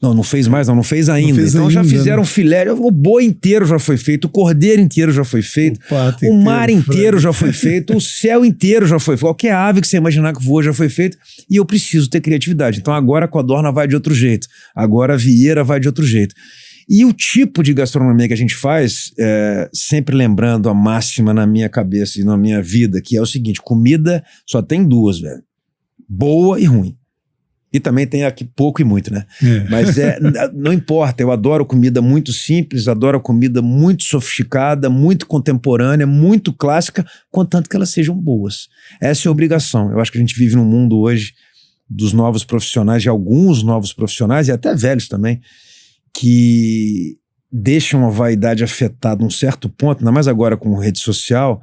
Não fez mais, não fez ainda. Então já fizeram filé, o boi inteiro já foi feito, o cordeiro inteiro já foi feito, o mar inteiro já foi feito, o céu inteiro já foi feito, qualquer ave que você imaginar que voa já foi feito, e eu preciso ter criatividade. Então agora a Codorna vai de outro jeito, agora a Vieira vai de outro jeito. E o tipo de gastronomia que a gente faz, sempre lembrando a máxima na minha cabeça e na minha vida, que é o seguinte, comida só tem duas, velho. Boa e ruim. E também tem aqui pouco e muito, né? Mas não importa, eu adoro comida muito simples, adoro comida muito sofisticada, muito contemporânea, muito clássica, contanto que elas sejam boas. Essa é a obrigação. Eu acho que a gente vive num mundo hoje dos novos profissionais, de alguns novos profissionais, e até velhos também, que deixam a vaidade afetada a um certo ponto, ainda mais agora com rede social,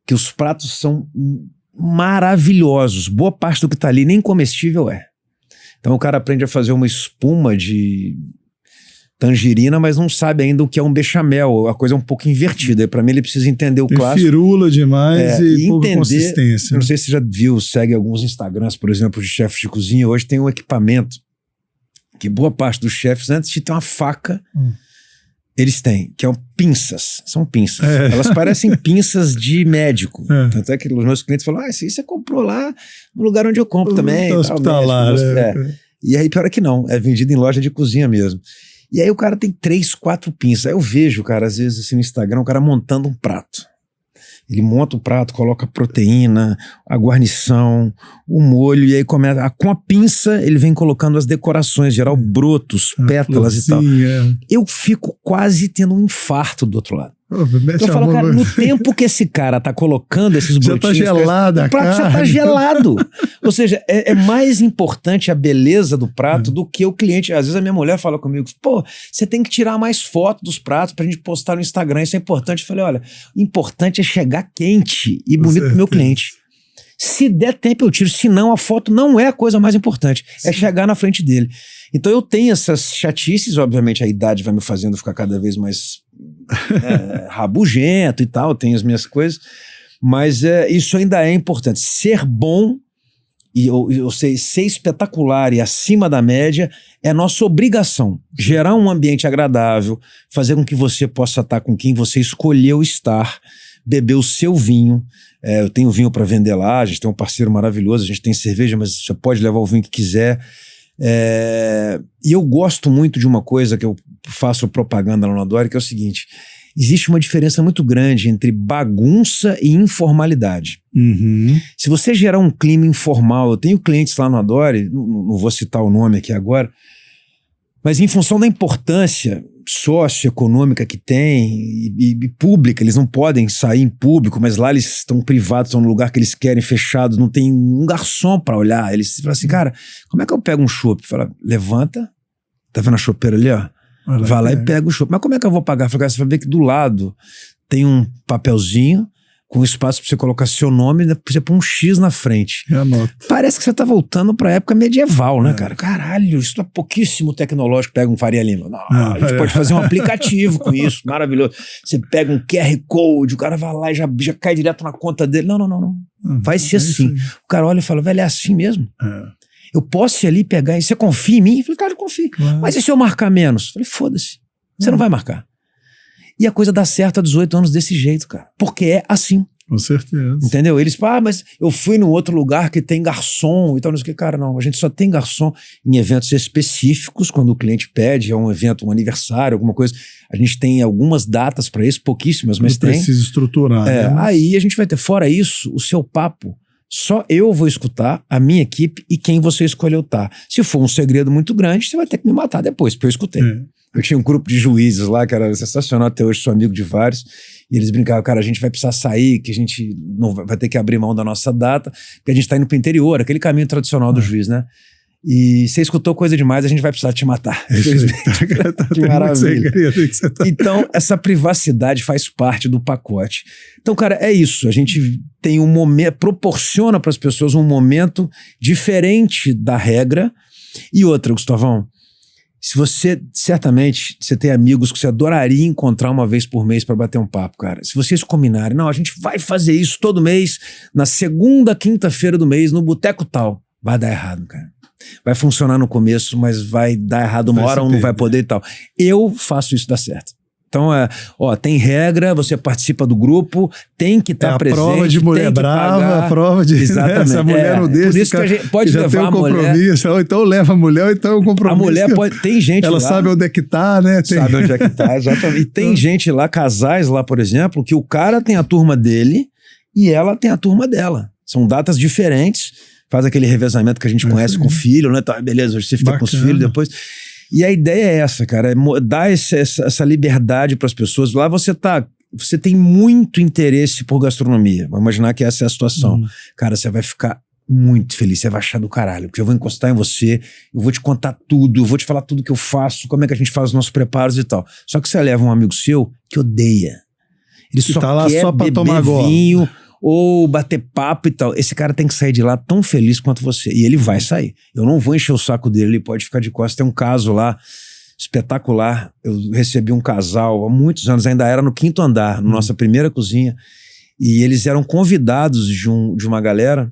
que os pratos são maravilhosos. Boa parte do que está ali nem comestível é. Então o cara aprende a fazer uma espuma de tangerina, mas não sabe ainda o que é um bechamel. A coisa é um pouco invertida. Para mim ele precisa entender o clássico. Firula demais e pouca consistência. Não sei se você já viu, segue alguns Instagrams, por exemplo, de chefes de cozinha. Hoje tem um equipamento que boa parte dos chefes, antes de ter uma faca, eles têm, que é pinças. São pinças. Elas parecem pinças de médico. Tanto é que os meus clientes falam, isso aí você comprou lá no lugar onde eu compro também. Hospitalar. E aí, pior é que não, é vendido em loja de cozinha mesmo. E aí o cara tem 3, 4 pinças. Aí eu vejo, cara, às vezes assim no Instagram, o cara montando um prato. Ele monta o prato, coloca a proteína, a guarnição, o molho, e aí começa. Com a pinça, ele vem colocando as decorações, geral brotos, pétalas e tal. Eu fico quase tendo um infarto do outro lado. Eu falo, cara, no tempo que esse cara tá colocando esses brotinhos... Já tá gelada, o prato já tá gelado. Ou seja, é mais importante a beleza do prato do que o cliente. Às vezes a minha mulher fala comigo, pô, você tem que tirar mais foto dos pratos pra gente postar no Instagram, isso é importante. Eu falei, olha, o importante é chegar quente e bonito pro meu cliente. Se der tempo eu tiro, se não, a foto não é a coisa mais importante, é chegar na frente dele. Então eu tenho essas chatices, obviamente a idade vai me fazendo ficar cada vez mais rabugento e tal, eu tenho as minhas coisas, mas isso ainda é importante. Ser bom, e eu sei, ser espetacular e acima da média é nossa obrigação. Gerar um ambiente agradável, fazer com que você possa estar com quem você escolheu estar, beber o seu vinho. Eu tenho vinho para vender lá, a gente tem um parceiro maravilhoso, a gente tem cerveja, mas você pode levar o vinho que quiser. E eu gosto muito de uma coisa que eu faço propaganda lá no Adore, que é o seguinte: existe uma diferença muito grande entre bagunça e informalidade. Se você gerar um clima informal, eu tenho clientes lá no Adore, não vou citar o nome aqui agora, mas em função da importância socioeconômica que tem e pública, eles não podem sair em público, mas lá eles estão privados, estão no lugar que eles querem, fechados, não tem um garçom para olhar. Eles falam assim, cara, como é que eu pego um chopp? Fala, levanta, tá vendo a chopeira ali, ó? Vai lá e pega o chopp. Mas como é que eu vou pagar? Fala, você vai ver que do lado tem um papelzinho com espaço para você colocar seu nome, você põe um X na frente. Parece que você tá voltando pra época medieval, né, cara? Caralho, isso é pouquíssimo tecnológico. Pega um Faria Lima. Não, a gente pode fazer um aplicativo com isso, maravilhoso. Você pega um QR Code, o cara vai lá e já cai direto na conta dele. Não. Vai ser assim. O cara olha e fala, velho, é assim mesmo? Eu posso ir ali pegar, e você confia em mim? Eu falei, cara, eu confio. Mas e se eu marcar menos? Eu falei, foda-se, você não vai marcar. E a coisa dá certo há 18 anos desse jeito, cara. Porque é assim. Com certeza. Entendeu? Eles falam, mas eu fui num outro lugar que tem garçom e tal, não sei o que. Cara, não, a gente só tem garçom em eventos específicos, quando o cliente pede, é um evento, um aniversário, alguma coisa. A gente tem algumas datas para isso, pouquíssimas, mas tem. Precisa estruturar. Aí a gente vai ter, fora isso, o seu papo. Só eu vou escutar, a minha equipe e quem você escolheu tá. Se for um segredo muito grande, você vai ter que me matar depois, porque eu escutei. Eu tinha um grupo de juízes lá, que era sensacional, até hoje sou amigo de vários, e eles brincavam, cara, a gente vai precisar sair, que a gente não vai ter que abrir mão da nossa data, porque a gente tá indo pro interior, aquele caminho tradicional do juiz, né? E você escutou coisa demais, a gente vai precisar te matar. Que maravilha. Então, essa privacidade faz parte do pacote. Então, cara, é isso. A gente tem um momento, proporciona para as pessoas um momento diferente da regra. E outra, Gustavão, se você, certamente, você tem amigos que você adoraria encontrar uma vez por mês para bater um papo, cara. Se vocês combinarem, não, a gente vai fazer isso todo mês, na segunda, quinta-feira do mês, no boteco tal, vai dar errado, cara. Vai funcionar no começo, mas vai dar errado uma hora, ou não vai poder e tal. Eu faço isso dar certo. Então, tem regra, você participa do grupo, tem que estar presente. A prova de mulher brava, a prova de... Exatamente. Né, essa mulher não deixa. Por isso que a gente pode levar a compromisso, mulher. Ou então leva a mulher, ou então é um compromisso. A mulher pode... Tem gente ela lá... sabe onde é que tá, né? Sabe onde é que tá, exatamente. E tem gente lá, casais lá, por exemplo, que o cara tem a turma dele e ela tem a turma dela. São datas diferentes. Faz aquele revezamento que a gente conhece com o filho, né? Tá, beleza, hoje você fica com os filhos depois. E a ideia é essa, cara, é dar essa liberdade para as pessoas. Lá você tem muito interesse por gastronomia. Vamos imaginar que essa é a situação. Cara, você vai ficar muito feliz, você vai achar do caralho, porque eu vou encostar em você, eu vou te contar tudo, eu vou te falar tudo que eu faço, como é que a gente faz os nossos preparos e tal. Só que você leva um amigo seu que odeia. Ele só tá lá quer só pra beber tomar vinho ou bater papo e tal. Esse cara tem que sair de lá tão feliz quanto você. E ele vai sair. Eu não vou encher o saco dele, ele pode ficar de costas. Tem um caso lá espetacular. Eu recebi um casal há muitos anos, ainda era no 5º andar, na nossa primeira cozinha. E eles eram convidados de uma galera.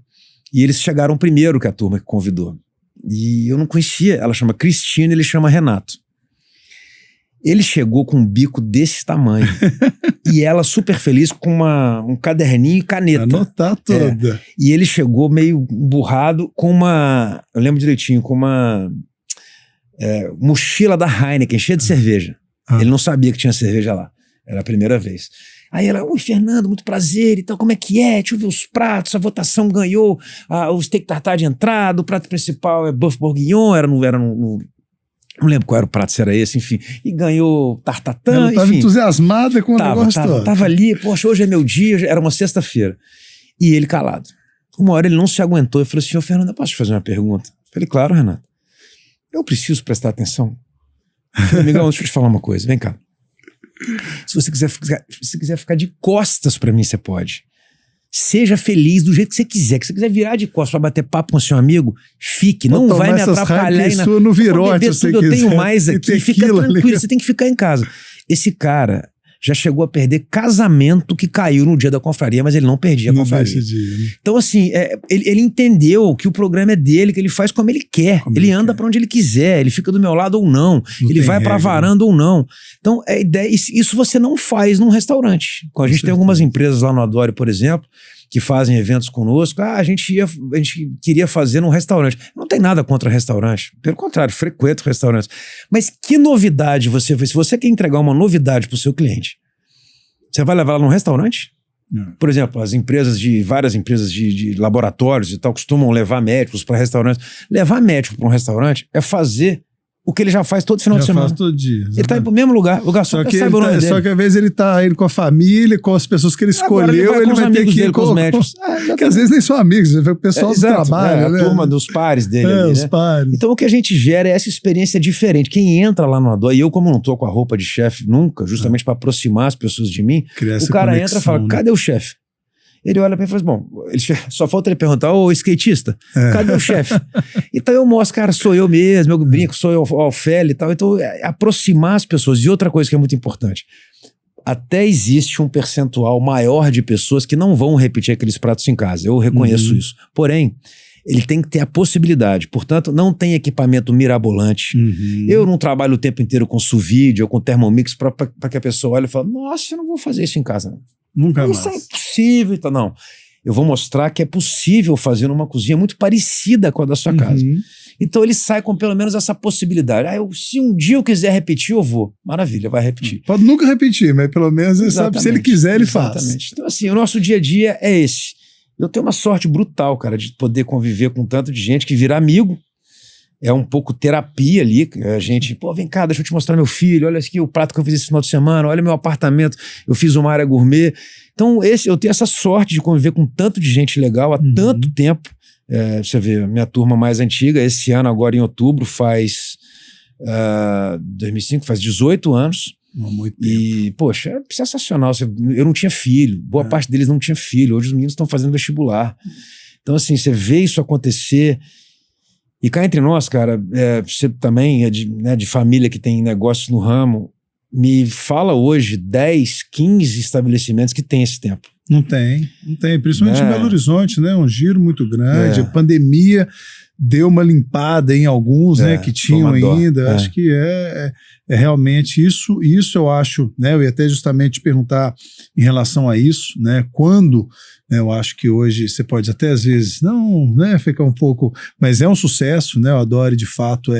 E eles chegaram primeiro que a turma que convidou. E eu não conhecia. Ela chama Cristina, ele chama Renato. Ele chegou com um bico desse tamanho. E ela super feliz com um caderninho e caneta. Anotar toda. E ele chegou meio burrado com eu lembro direitinho, com uma mochila da Heineken, cheia de cerveja. Ele não sabia que tinha cerveja lá. Era a primeira vez. Aí ela, oi Fernando, muito prazer e tal, como é que é? Deixa eu ver os pratos, a votação ganhou o steak tartar de entrada, o prato principal é buff bourguignon, não lembro qual era o prato, se era esse, enfim. E ganhou tartatã, ela estava entusiasmada com o negócio todo. Tava ali, poxa, hoje é meu dia, era uma sexta-feira. E ele calado. Uma hora ele não se aguentou e falou assim, ô Fernando, eu posso te fazer uma pergunta? Eu falei, claro, Renato. Eu preciso prestar atenção. Eu falei, amigão, deixa eu te falar uma coisa, vem cá. Se você quiser ficar de costas pra mim, você pode. Seja feliz do jeito que você quiser. Que você quiser virar de costas pra bater papo com seu amigo, fique. Não vai me atrapalhar. No virote, eu tenho mais aqui. Fica tranquilo, você tem que ficar em casa. Esse cara já chegou a perder casamento que caiu no dia da confraria, mas ele não perdia a confraria. Então, assim, ele entendeu que o programa é dele, que ele faz como ele quer. Ele anda pra onde ele quiser, ele fica do meu lado ou não. Ele vai pra varanda ou não. Então, a ideia, isso você não faz num restaurante. A gente tem algumas empresas lá no Adore, por exemplo, que fazem eventos conosco. A gente queria fazer num restaurante. Não tem nada contra restaurante. Pelo contrário, frequento restaurantes. Mas que novidade você fez? Se você quer entregar uma novidade para o seu cliente, você vai levar ela num restaurante? Por exemplo, várias empresas de laboratórios e tal costumam levar médicos para restaurantes. Levar médico para um restaurante é fazer o que ele já faz todo final de semana. Faz todo dia. Ele tá indo pro mesmo lugar. O garçom sabe o nome dele. Só que às vezes ele tá indo com a família, com as pessoas que ele escolheu, ele vai ter que ir com os médicos. Porque às vezes nem são amigos, o pessoal do trabalho. A turma dos pares dele ali, os pares. Então o que a gente gera é essa experiência diferente. Quem entra lá no Adore, e eu como não tô com a roupa de chefe nunca, justamente para aproximar as pessoas de mim, o cara entra e fala, cadê o chefe? Ele olha pra mim e fala, bom, só falta ele perguntar, ô skatista, cadê o chefe? Então eu mostro, cara, sou eu mesmo, eu brinco, sou eu, o Ofélia e tal. Então, aproximar as pessoas. E outra coisa que é muito importante, até existe um percentual maior de pessoas que não vão repetir aqueles pratos em casa. Eu reconheço isso. Porém, ele tem que ter a possibilidade. Portanto, não tem equipamento mirabolante. Eu não trabalho o tempo inteiro com sous vide ou com Thermomix para que a pessoa olhe e fale, nossa, eu não vou fazer isso em casa, não. Nunca mais. Isso é impossível. Então, não. Eu vou mostrar que é possível fazer numa cozinha muito parecida com a da sua casa. Então ele sai com pelo menos essa possibilidade. Se um dia eu quiser repetir, eu vou. Maravilha, vai repetir. Pode nunca repetir, mas pelo menos ele sabe, se ele quiser, ele faz. Então assim, o nosso dia a dia é esse. Eu tenho uma sorte brutal, cara, de poder conviver com tanto de gente que vira amigo. É um pouco terapia ali, a gente, vem cá, deixa eu te mostrar meu filho, olha aqui o prato que eu fiz esse final de semana, olha meu apartamento, eu fiz uma área gourmet. Então eu tenho essa sorte de conviver com tanto de gente legal há tanto tempo, Você vê, minha turma mais antiga, esse ano, agora em outubro, faz 2005, faz 18 anos. Muito tempo. E, poxa, é sensacional. Eu não tinha filho, boa parte deles não tinha filho. Hoje os meninos estão fazendo vestibular. Então, assim, você vê isso acontecer. E cá entre nós, cara, você também é de família que tem negócios no ramo, me fala hoje 10, 15 estabelecimentos que tem esse tempo. Não tem, principalmente em Belo Horizonte, né? Um giro muito grande. A pandemia deu uma limpada em alguns, né, que tinham ainda. Acho que é realmente isso eu acho, né? Eu ia até justamente te perguntar em relação a isso, né? Quando, né, eu acho que hoje você pode até às vezes não, né, ficar um pouco, mas é um sucesso, né? O Adore de fato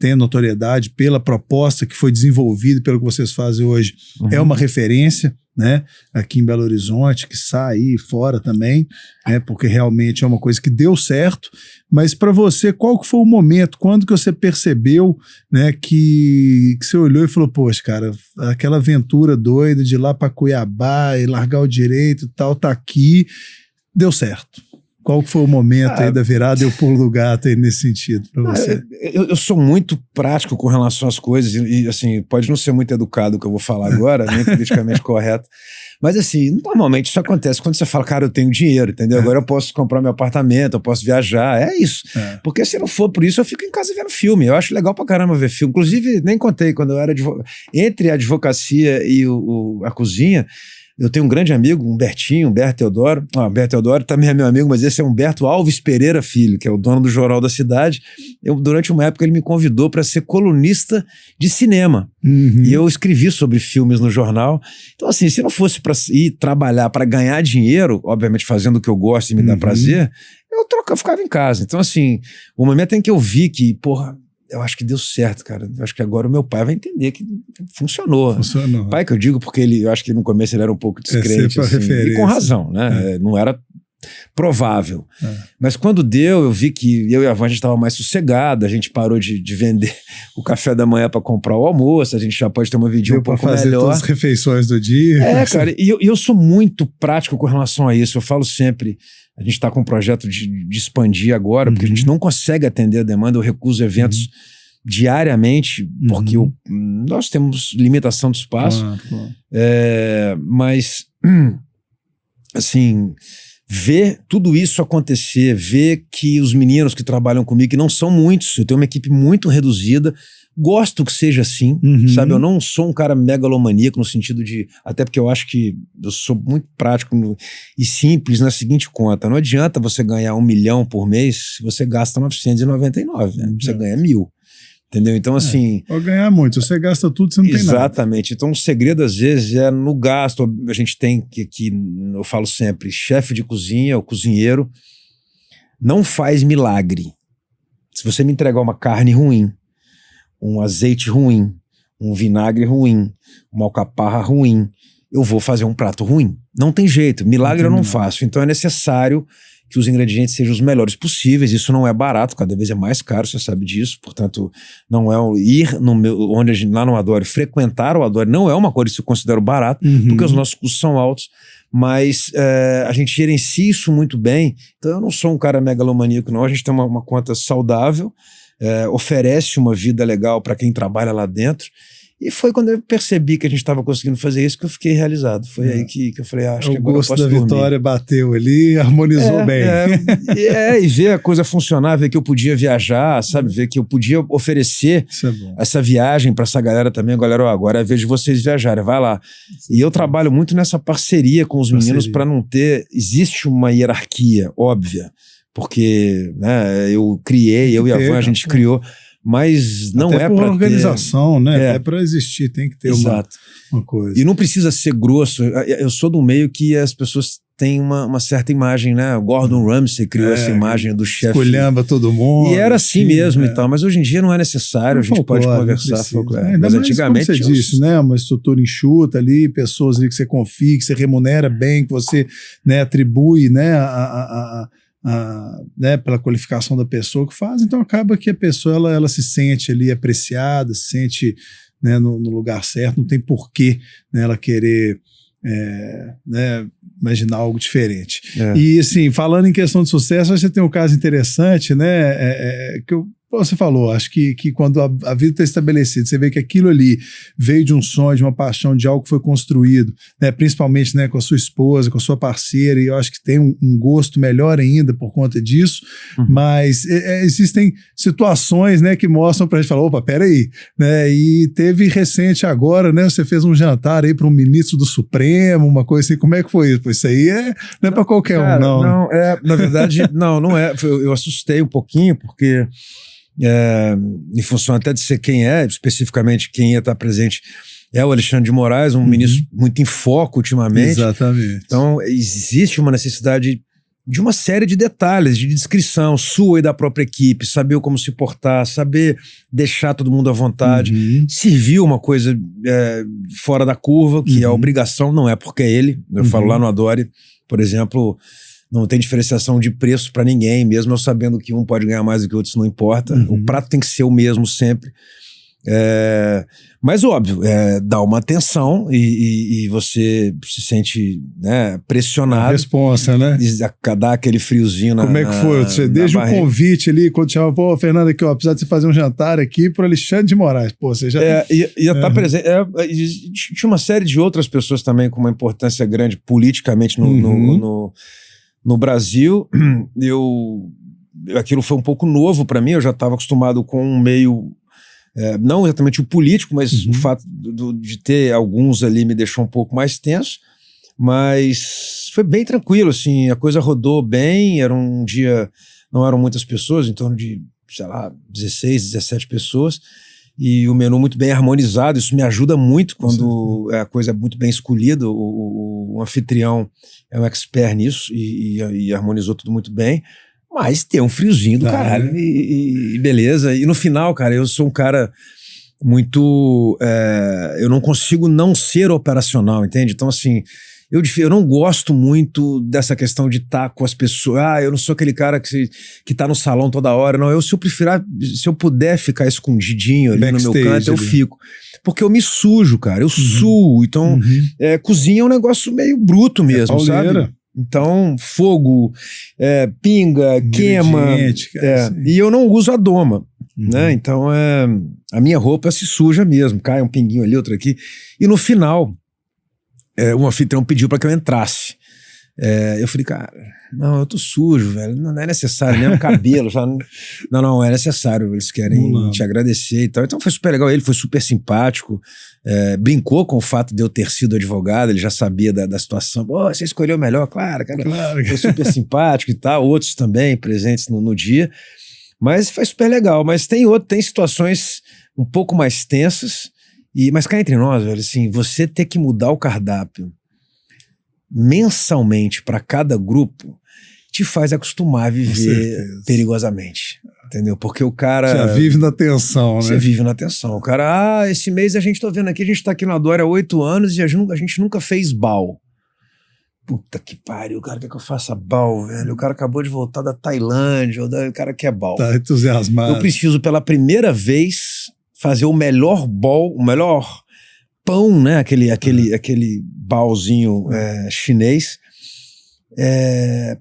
tem notoriedade pela proposta que foi desenvolvida, pelo que vocês fazem hoje, é uma referência, né, aqui em Belo Horizonte, que sai aí fora também, né, porque realmente é uma coisa que deu certo. Mas para você, qual que foi o momento, quando que você percebeu, né, que você olhou e falou, poxa, cara, aquela aventura doida de ir lá para Cuiabá e largar o direito e tal, tá aqui, deu certo? Qual que foi o momento aí da virada e o pulo do gato aí nesse sentido para você? Eu sou muito prático com relação às coisas e assim, pode não ser muito educado o que eu vou falar agora, nem politicamente correto, mas assim, normalmente isso acontece quando você fala, cara, eu tenho dinheiro, entendeu? Agora eu posso comprar meu apartamento, eu posso viajar, é isso. Porque se não for por isso, eu fico em casa vendo filme. Eu acho legal pra caramba ver filme. Inclusive, nem contei, quando eu era entre a advocacia e a cozinha, eu tenho um grande amigo, Humberto Teodoro. Humberto Teodoro também é meu amigo, mas esse é Humberto Alves Pereira Filho, que é o dono do Jornal da Cidade. Durante uma época, ele me convidou para ser colunista de cinema. E eu escrevi sobre filmes no jornal. Então, assim, se não fosse para ir trabalhar para ganhar dinheiro, obviamente fazendo o que eu gosto e me dá prazer, eu ficava em casa. Então, assim, o momento em que eu vi que, porra, eu acho que deu certo, cara. Eu acho que agora o meu pai vai entender que funcionou. Pai que eu digo porque eu acho que no começo ele era um pouco descrente, assim, e com razão, né? Não era provável. Mas quando deu, eu vi que eu e a Van, a gente estava mais sossegado, a gente parou de vender o café da manhã para comprar o almoço, a gente já pode ter uma vidinha um pouco melhor. Fazer todas as refeições do dia. Cara, e eu sou muito prático com relação a isso. Eu falo sempre, a gente está com um projeto de expandir agora, porque a gente não consegue atender a demanda, eu recuso eventos diariamente, porque nós temos limitação de espaço. Mas, assim, ver tudo isso acontecer, ver que os meninos que trabalham comigo, que não são muitos, eu tenho uma equipe muito reduzida, gosto que seja assim, sabe? Eu não sou um cara megalomaníaco no sentido de... Até porque eu acho que eu sou muito prático e simples na seguinte conta. Não adianta você ganhar 1 milhão por mês se você gasta 999, né? Você ganha 1.000. Entendeu? Então, assim... Pode ganhar muito. Se você gasta tudo, você não tem nada. Exatamente. Então, o segredo, às vezes, é no gasto. A gente tem que eu falo sempre, chefe de cozinha, o cozinheiro, não faz milagre. Se você me entregar uma carne ruim, um azeite ruim, um vinagre ruim, uma alcaparra ruim, eu vou fazer um prato ruim. Não tem jeito. Milagre eu não faço. Então, é necessário que os ingredientes sejam os melhores possíveis. Isso não é barato, cada vez é mais caro, você sabe disso. Portanto, não é ir onde a gente, lá no Adore, frequentar o Adore, não é uma coisa que eu considero barato, porque os nossos custos são altos, mas a gente gerencia isso muito bem. Então eu não sou um cara megalomaníaco, não. A gente tem uma conta saudável, oferece uma vida legal para quem trabalha lá dentro. E foi quando eu percebi que a gente estava conseguindo fazer isso que eu fiquei realizado. Foi aí que eu falei, acho que agora eu posso dormir. O gosto da vitória bateu ali, harmonizou bem. E ver a coisa funcionar, ver que eu podia viajar, sabe? Ver que eu podia oferecer essa viagem para essa galera também. Galera, agora é a vez de vocês viajarem, vai lá. E eu trabalho muito nessa parceria com os meninos para não ter... Existe uma hierarquia óbvia, porque, né, eu e a Van, a gente criou... Mas não até é para organização, né? É para existir, tem que ter uma coisa. E não precisa ser grosso. Eu sou do meio que as pessoas têm uma certa imagem, né? O Gordon Ramsay criou essa imagem do chefe. Esculhamba todo mundo. E era assim mesmo e tal. Mas hoje em dia não é necessário, a gente pode conversar. Mas antigamente... Como você disse, né? Uma estrutura enxuta ali, pessoas ali que você confia, que você remunera bem, que você, né, atribui, né, né, pela qualificação da pessoa que faz, então acaba que a pessoa ela se sente ali apreciada, se sente, né, no lugar certo, não tem porquê, né, ela querer né, imaginar algo diferente. E assim, falando em questão de sucesso, você tem um caso interessante, né, que você falou, acho que quando a vida está estabelecida, você vê que aquilo ali veio de um sonho, de uma paixão, de algo que foi construído, né, principalmente, né, com a sua esposa, com a sua parceira, e eu acho que tem um gosto melhor ainda por conta disso, mas existem situações, né, que mostram pra gente falar, opa, peraí, né, e teve recente agora, né, você fez um jantar aí para um ministro do Supremo, uma coisa assim, como é que foi isso? Isso aí não é para qualquer um, não. Não, na verdade, não é, eu assustei um pouquinho, porque em função até de ser quem especificamente quem ia estar presente, é o Alexandre de Moraes, um ministro muito em foco ultimamente. Exatamente. Então, existe uma necessidade de uma série de detalhes, de descrição sua e da própria equipe, saber como se portar, saber deixar todo mundo à vontade, servir uma coisa fora da curva, que é a obrigação, não é porque é ele. Eu falo lá no Adore, por exemplo, não tem diferenciação de preço para ninguém, mesmo eu sabendo que um pode ganhar mais do que o outro, isso não importa. O prato tem que ser o mesmo sempre. Mas óbvio, dá uma atenção e você se sente, né, pressionado. A responsa, né? Dá aquele friozinho Como é que foi? Você, desde o convite ali, quando chama, pô, Fernando, aqui, ó, apesar de você fazer um jantar aqui pro Alexandre de Moraes, pô, você já... ia estar presente. Tinha uma série de outras pessoas também com uma importância grande politicamente no Brasil. Aquilo foi um pouco novo para mim, eu já estava acostumado com um meio, não exatamente o político, mas o fato de ter alguns ali me deixou um pouco mais tenso, mas foi bem tranquilo, assim, a coisa rodou bem, era um dia, não eram muitas pessoas, em torno de, sei lá, 16, 17 pessoas, e o menu muito bem harmonizado, isso me ajuda muito quando a coisa é muito bem escolhida, o anfitrião é um expert nisso e harmonizou tudo muito bem, mas tem um friozinho do caralho e beleza. E no final, cara, eu sou um cara muito... eu não consigo não ser operacional, entende? Então, assim, eu não gosto muito dessa questão de estar com as pessoas. Eu não sou aquele cara que tá no salão toda hora. Não, se eu puder ficar escondidinho ali no meu canto, eu fico. Porque eu me sujo, cara. Eu suo. Então, cozinha é um negócio meio bruto mesmo, sabe? Então, fogo, pinga, queima. Cara, e eu não uso a doma. Né? Então, a minha roupa se suja mesmo. Cai um pinguinho ali, outro aqui. E no final... o anfitrião pediu para que eu entrasse. Eu falei, cara, não, eu tô sujo, velho, não é necessário, nem o cabelo, já não é necessário, eles querem te agradecer e tal. Então foi super legal, ele foi super simpático, brincou com o fato de eu ter sido advogado, ele já sabia da situação. Pô, você escolheu melhor, claro. Foi super simpático e tal, outros também presentes no dia, mas foi super legal. Mas tem situações um pouco mais tensas. Mas cá entre nós, velho, assim, você ter que mudar o cardápio mensalmente para cada grupo te faz acostumar a viver perigosamente, entendeu? Porque o cara... Já vive na tensão, né? Você vive na tensão. O cara, esse mês a gente tá vendo aqui, a gente tá aqui no Adore há 8 anos e a gente nunca fez bal. Puta que pariu, o cara quer que eu faça bal, velho. O cara acabou de voltar da Tailândia, o cara quer bal. Tá entusiasmado. Eu preciso, pela primeira vez... fazer o melhor bol, o melhor pão, né? Aquele balzinho chinês,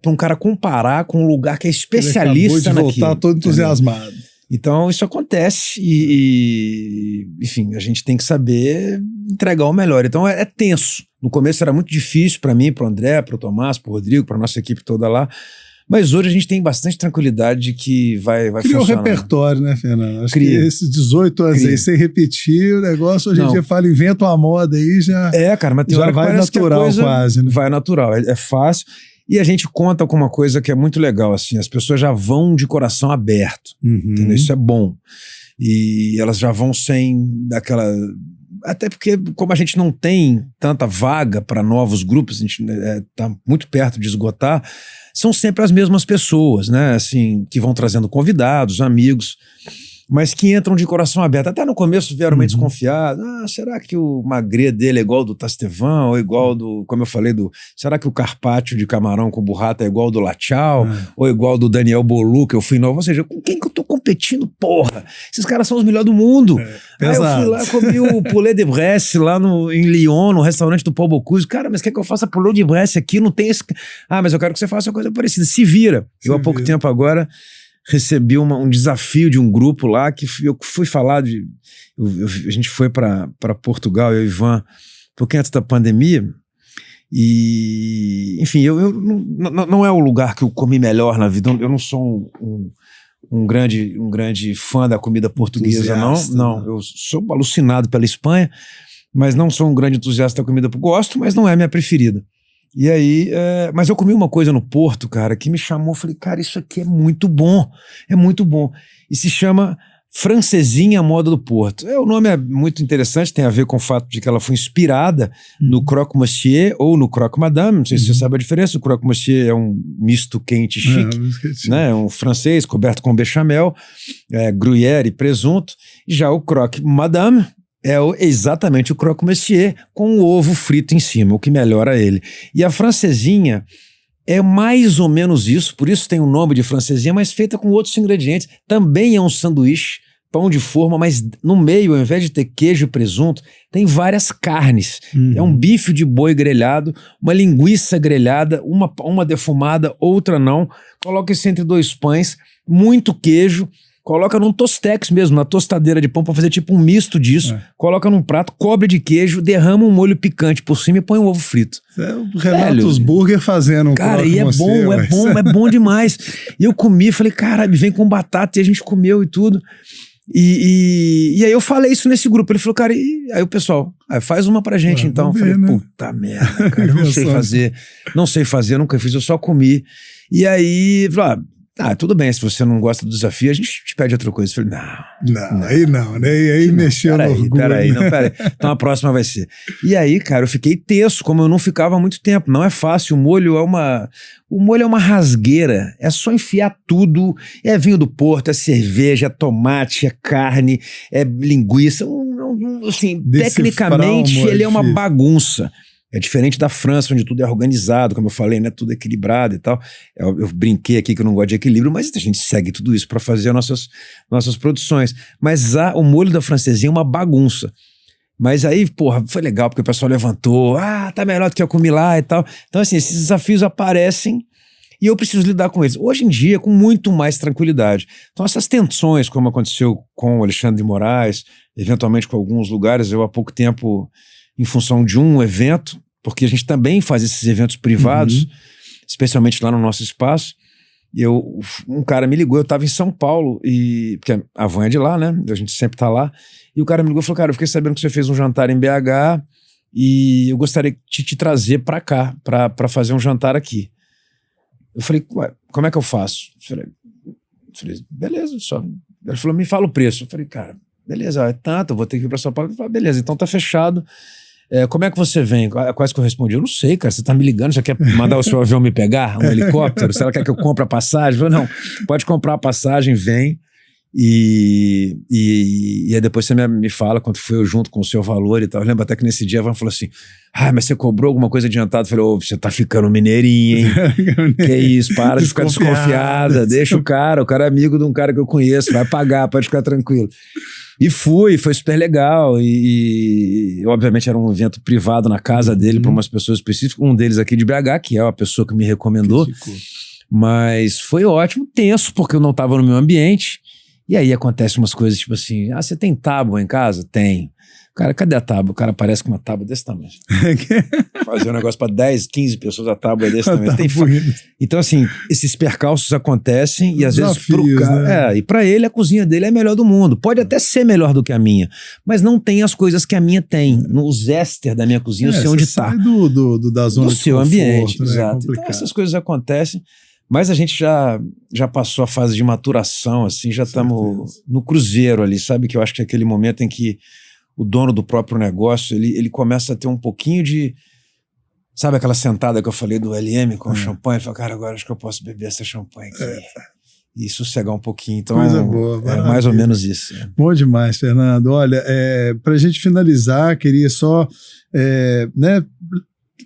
para um cara comparar com um lugar que é especialista naquilo. Ele acabou de voltar todo entusiasmado. Então isso acontece e, enfim, a gente tem que saber entregar o melhor. Então é tenso. No começo era muito difícil para mim, para o André, para o Tomás, para o Rodrigo, para nossa equipe toda lá. Mas hoje a gente tem bastante tranquilidade de que vai funcionar. Criou repertório, né, Fernando? Acho que esses 18 anos aí, sem repetir, o negócio hoje em dia fala, inventa uma moda aí, já... cara, mas tem hora que vai natural quase, né? Vai natural, é fácil. E a gente conta com uma coisa que é muito legal, assim, as pessoas já vão de coração aberto, entendeu? Isso é bom. E elas já vão sem aquela... Até porque, como a gente não tem tanta vaga para novos grupos, a gente está muito perto de esgotar, são sempre as mesmas pessoas, né? Assim, que vão trazendo convidados, amigos. mas que entram de coração aberto. Até no começo vieram meio desconfiados. Será que o Magret dele é igual ao do Tastevan, ou igual do, como eu falei, será que o carpaccio de camarão com burrata é igual ao do Lachau, ou igual ao do Daniel Boulou, que eu fui novo? Ou seja, com quem que eu tô competindo, porra? Esses caras são os melhores do mundo. Aí eu fui lá, comi o poulet de Bresse lá em Lyon, no restaurante do Paul Bocuse. Cara, mas quer que eu faça poulet de Bresse aqui? Não tem esse... mas eu quero que você faça uma coisa parecida. Se vira. Eu há pouco tempo agora recebi um desafio de um grupo lá que eu fui falar de... a gente foi para Portugal, eu e o Ivan, um pouquinho antes da pandemia, e enfim, não é o lugar que eu comi melhor na vida. Eu não sou um grande fã da comida portuguesa, não. Eu sou alucinado pela Espanha, mas não sou um grande entusiasta da comida. Gosto, mas não é a minha preferida. E aí, mas eu comi uma coisa no Porto, cara, que me chamou. Falei, cara, isso aqui é muito bom. É muito bom. E se chama Francesinha à Moda do Porto. O nome é muito interessante, tem a ver com o fato de que ela foi inspirada no Croque Monsieur ou no Croque Madame. Não sei se você sabe a diferença. O Croque Monsieur é um misto quente chique, né? É um francês coberto com bechamel, gruyère e presunto. Já o Croque Madame é exatamente o Croque Monsieur com o ovo frito em cima, o que melhora ele. E a francesinha é mais ou menos isso, por isso tem o nome de francesinha, mas feita com outros ingredientes. Também é um sanduíche, pão de forma, mas no meio, ao invés de ter queijo e presunto, tem várias carnes. É um bife de boi grelhado, uma linguiça grelhada, uma defumada, outra não. Coloca isso entre dois pães, muito queijo. Coloca num tostex mesmo, na tostadeira de pão, pra fazer tipo um misto disso. Coloca num prato, cobre de queijo, derrama um molho picante por cima e põe um ovo frito. O Renatos Burger fazendo um cara, e é bom demais. E eu comi, falei, caralho, vem com batata, e a gente comeu e tudo. E aí eu falei isso nesse grupo. Ele falou, cara, aí o pessoal, faz uma pra gente então. Eu falei, puta merda, cara, eu não sei fazer, nunca fiz, eu só comi. E aí, falou, tudo bem, se você não gosta do desafio, a gente te pede outra coisa. Eu falei, aí não, né? E aí mexeu no orgulho. Peraí. Então a próxima vai ser. E aí, cara, eu fiquei tenso, como eu não ficava há muito tempo. Não é fácil, o molho é uma rasgueira, é só enfiar tudo. É vinho do Porto, é cerveja, é tomate, é carne, é linguiça. Assim, tecnicamente ele é uma bagunça. É diferente da França, onde tudo é organizado, como eu falei, né? Tudo equilibrado e tal. Eu brinquei aqui que eu não gosto de equilíbrio, mas a gente segue tudo isso para fazer nossas produções. Mas o molho da francesinha é uma bagunça. Mas aí, porra, foi legal, porque o pessoal levantou, tá melhor do que eu comi lá e tal. Então, assim, esses desafios aparecem e eu preciso lidar com eles. Hoje em dia, com muito mais tranquilidade. Então, essas tensões, como aconteceu com o Alexandre de Moraes, eventualmente com alguns lugares, eu há pouco tempo, em função de um evento, porque a gente também faz esses eventos privados, especialmente lá no nosso espaço. Um cara me ligou, eu estava em São Paulo, porque a van é de lá, né? A gente sempre tá lá. E o cara me ligou e falou, cara, eu fiquei sabendo que você fez um jantar em BH e eu gostaria de te trazer para cá, para fazer um jantar aqui. Eu falei, como é que eu faço? Eu falei, beleza, só. Ele falou, me fala o preço. Eu falei, cara, beleza, é tanto, eu vou ter que ir para São Paulo. Ele falou, beleza, então tá fechado. Como é que você vem? Quase que eu respondi, eu não sei, cara, você tá me ligando, você quer mandar o seu avião me pegar? Um helicóptero? Você quer que eu compre a passagem? Eu falei, não, pode comprar a passagem, vem. E aí depois você me fala quanto foi eu junto com o seu valor e tal. Eu lembro até que nesse dia a Van falou assim, mas você cobrou alguma coisa adiantada? Eu falei, você tá ficando mineirinho, hein? Que isso, para de ficar desconfiada, deixa o cara é amigo de um cara que eu conheço, vai pagar, pode ficar tranquilo. E foi super legal e obviamente era um evento privado na casa dele para umas pessoas específicas, um deles aqui de BH, que é a pessoa que me recomendou, mas foi ótimo, tenso, porque eu não estava no meu ambiente. E aí acontecem umas coisas tipo assim, você tem tábua em casa? Tem. Cara, cadê a tábua? O cara aparece com uma tábua desse tamanho. Fazer um negócio para 10, 15 pessoas, a tábua é desse tamanho. Então assim, esses percalços acontecem e às vezes pro cara, e para ele a cozinha dele é a melhor do mundo. Pode até ser melhor do que a minha, mas não tem as coisas que a minha tem. No zester da minha cozinha, eu sei onde tá. Sai da zona do seu ambiente, né? Exato. É então essas coisas acontecem. Mas a gente já passou a fase de maturação, assim, já estamos no cruzeiro ali, sabe? Que eu acho que é aquele momento em que o dono do próprio negócio, ele começa a ter um pouquinho de... Sabe aquela sentada que eu falei do LM com o champanhe? Ele fala, cara, agora acho que eu posso beber essa champanhe aqui. e sossegar um pouquinho. Então, coisa boa, é mais ou menos isso. Bom demais, Fernando. Olha, para a gente finalizar, queria só né,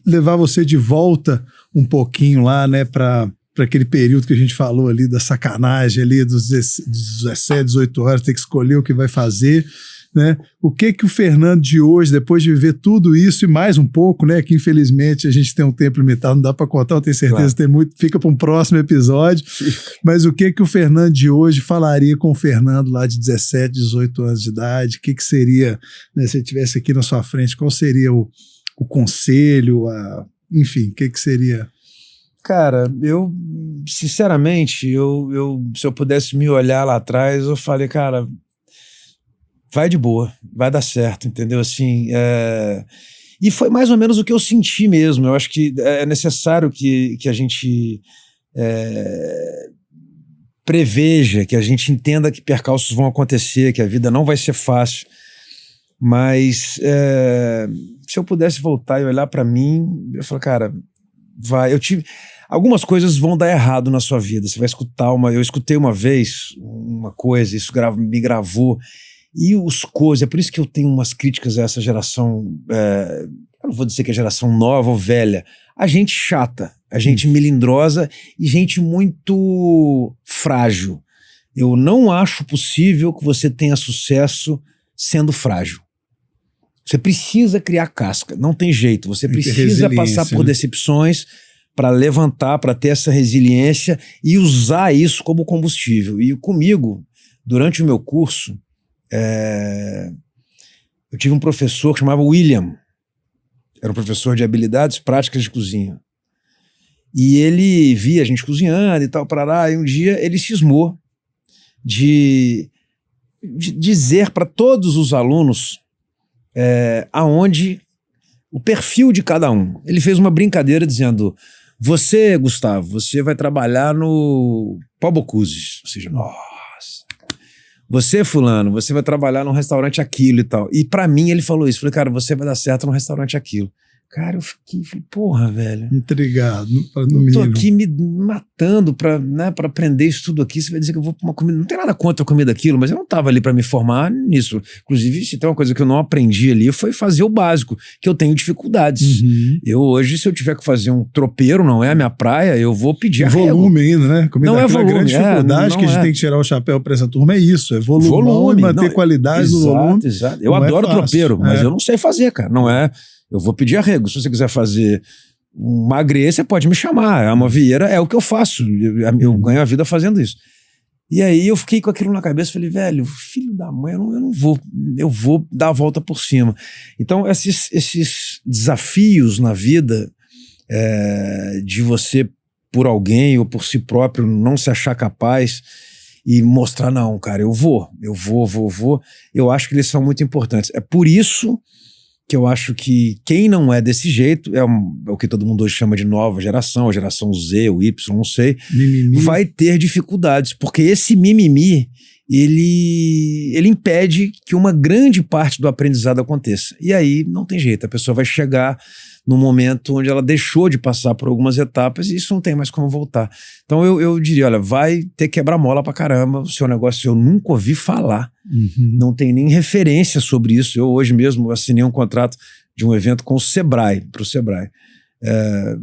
levar você de volta um pouquinho lá, né, para aquele período que a gente falou ali da sacanagem ali dos 17, 18 horas, ter que escolher o que vai fazer, né? O que o Fernando de hoje, depois de viver tudo isso e mais um pouco, né, que infelizmente a gente tem um tempo limitado, não dá para contar, eu tenho certeza que tem muito, fica para um próximo episódio, mas o que o Fernando de hoje falaria com o Fernando lá de 17, 18 anos de idade? O que seria, né, se ele estivesse aqui na sua frente, qual seria o conselho, enfim, o que seria? Cara, eu, sinceramente, se eu pudesse me olhar lá atrás, eu falei, cara, vai de boa, vai dar certo, entendeu? Assim, e foi mais ou menos o que eu senti mesmo. Eu acho que é necessário que a gente preveja, que a gente entenda que percalços vão acontecer, que a vida não vai ser fácil. Mas se eu pudesse voltar e olhar para mim, eu falo, cara, vai. Algumas coisas vão dar errado na sua vida. Você vai escutar eu escutei uma vez uma coisa, isso me gravou. E os coisas, é por isso que eu tenho umas críticas a essa geração, eu não vou dizer que é geração nova ou velha, a gente chata, a gente melindrosa e gente muito frágil. Eu não acho possível que você tenha sucesso sendo frágil. Você precisa criar casca, não tem jeito, você precisa passar por decepções para levantar, para ter essa resiliência e usar isso como combustível. E comigo, durante o meu curso, eu tive um professor que chamava William, era um professor de habilidades práticas de cozinha, e ele via a gente cozinhando e tal, e um dia ele cismou de dizer para todos os alunos aonde o perfil de cada um. Ele fez uma brincadeira dizendo: você, Gustavo, você vai trabalhar no Pau Bocuse, ou seja, nossa. Você, fulano, você vai trabalhar num restaurante aquilo e tal. E pra mim ele falou isso. Falei, cara, você vai dar certo num restaurante aquilo. Cara, eu falei, porra, velho. Intrigado, no mínimo. Tô aqui me matando pra aprender isso tudo aqui. Você vai dizer que eu vou pra uma comida. Não tem nada contra a comida daquilo, mas eu não tava ali pra me formar nisso. Inclusive, se tem uma coisa que eu não aprendi ali, foi fazer o básico, que eu tenho dificuldades. Uhum. Eu hoje, se eu tiver que fazer um tropeiro, não é a minha praia, eu vou pedir arrego. Volume ainda, né? Comida não é volume. A grande dificuldade que a gente tem que tirar o chapéu pra essa turma é isso, é volume manter qualidade do volume. Exato. Eu adoro tropeiro, mas eu não sei fazer, cara. Não é... Eu vou pedir arrego. Se você quiser fazer um magre, você pode me chamar. Uma vieira é o que eu faço. Eu ganho a vida fazendo isso. E aí eu fiquei com aquilo na cabeça. Falei, velho, filho da mãe, eu não vou. Eu vou dar a volta por cima. Então, esses desafios na vida de você, por alguém ou por si próprio, não se achar capaz e mostrar, não, cara, eu vou. Eu acho que eles são muito importantes. É por isso que eu acho que quem não é desse jeito, é o que todo mundo hoje chama de nova geração, a geração Z, o Y, não sei, vai ter dificuldades, porque esse mimimi, ele impede que uma grande parte do aprendizado aconteça. E aí não tem jeito, a pessoa vai chegar num momento onde ela deixou de passar por algumas etapas e isso não tem mais como voltar. Então eu diria, olha, vai ter quebra-mola pra caramba, o seu negócio eu nunca ouvi falar, não tem nem referência sobre isso. Eu hoje mesmo assinei um contrato de um evento com o Sebrae, pro Sebrae.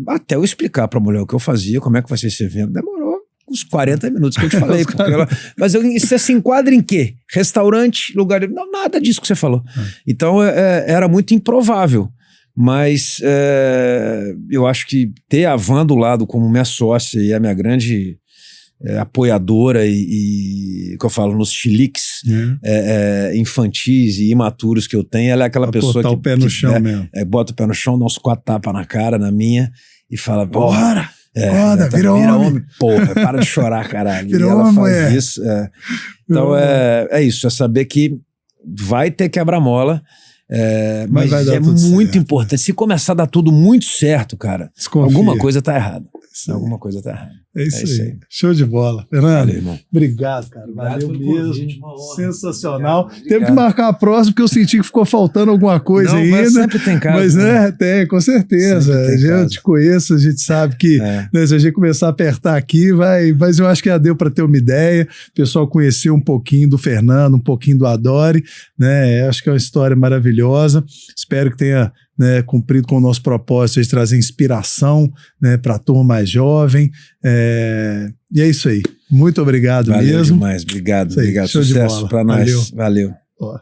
Até eu explicar pra mulher o que eu fazia, como é que vai ser esse evento, demorou uns 40 minutos que eu te falei. Mas você se enquadra em quê? Restaurante, lugar... Não, nada disso que você falou. Então era muito improvável. Mas eu acho que ter a Van do lado como minha sócia e a minha grande apoiadora e que eu falo nos chiliques infantis e imaturos que eu tenho, ela é aquela pessoa botar que... o pé no chão mesmo. Bota o pé no chão, dá uns 4 tapas na cara, na minha, e fala, bora! Vira homem, porra, para de chorar, caralho. Vira e ela homem, faz isso. Então é isso, é saber que vai ter quebra-mola, mas é muito importante. Se começar a dar tudo muito certo, cara, alguma coisa tá errada. Alguma coisa tá errada. É isso aí. Show de bola. Fernando, valeu, irmão. Obrigado, cara. Obrigado valeu mesmo. Convite, sensacional. Obrigado. Temos que marcar a próxima, porque eu senti que ficou faltando alguma coisa ainda. Mas sempre tem caso. Mas, né, tem, com certeza. Eu te conheço, a gente sabe que né, se a gente começar a apertar aqui, mas eu acho que já deu para ter uma ideia. O pessoal conheceu um pouquinho do Fernando, um pouquinho do Adore, né? Acho que é uma história maravilhosa. Espero que tenha cumprido com o nosso propósito de trazer inspiração, né, para a turma mais jovem. E é isso aí. Muito obrigado mesmo. Valeu demais. Obrigado. Sucesso para nós. Valeu. Ó.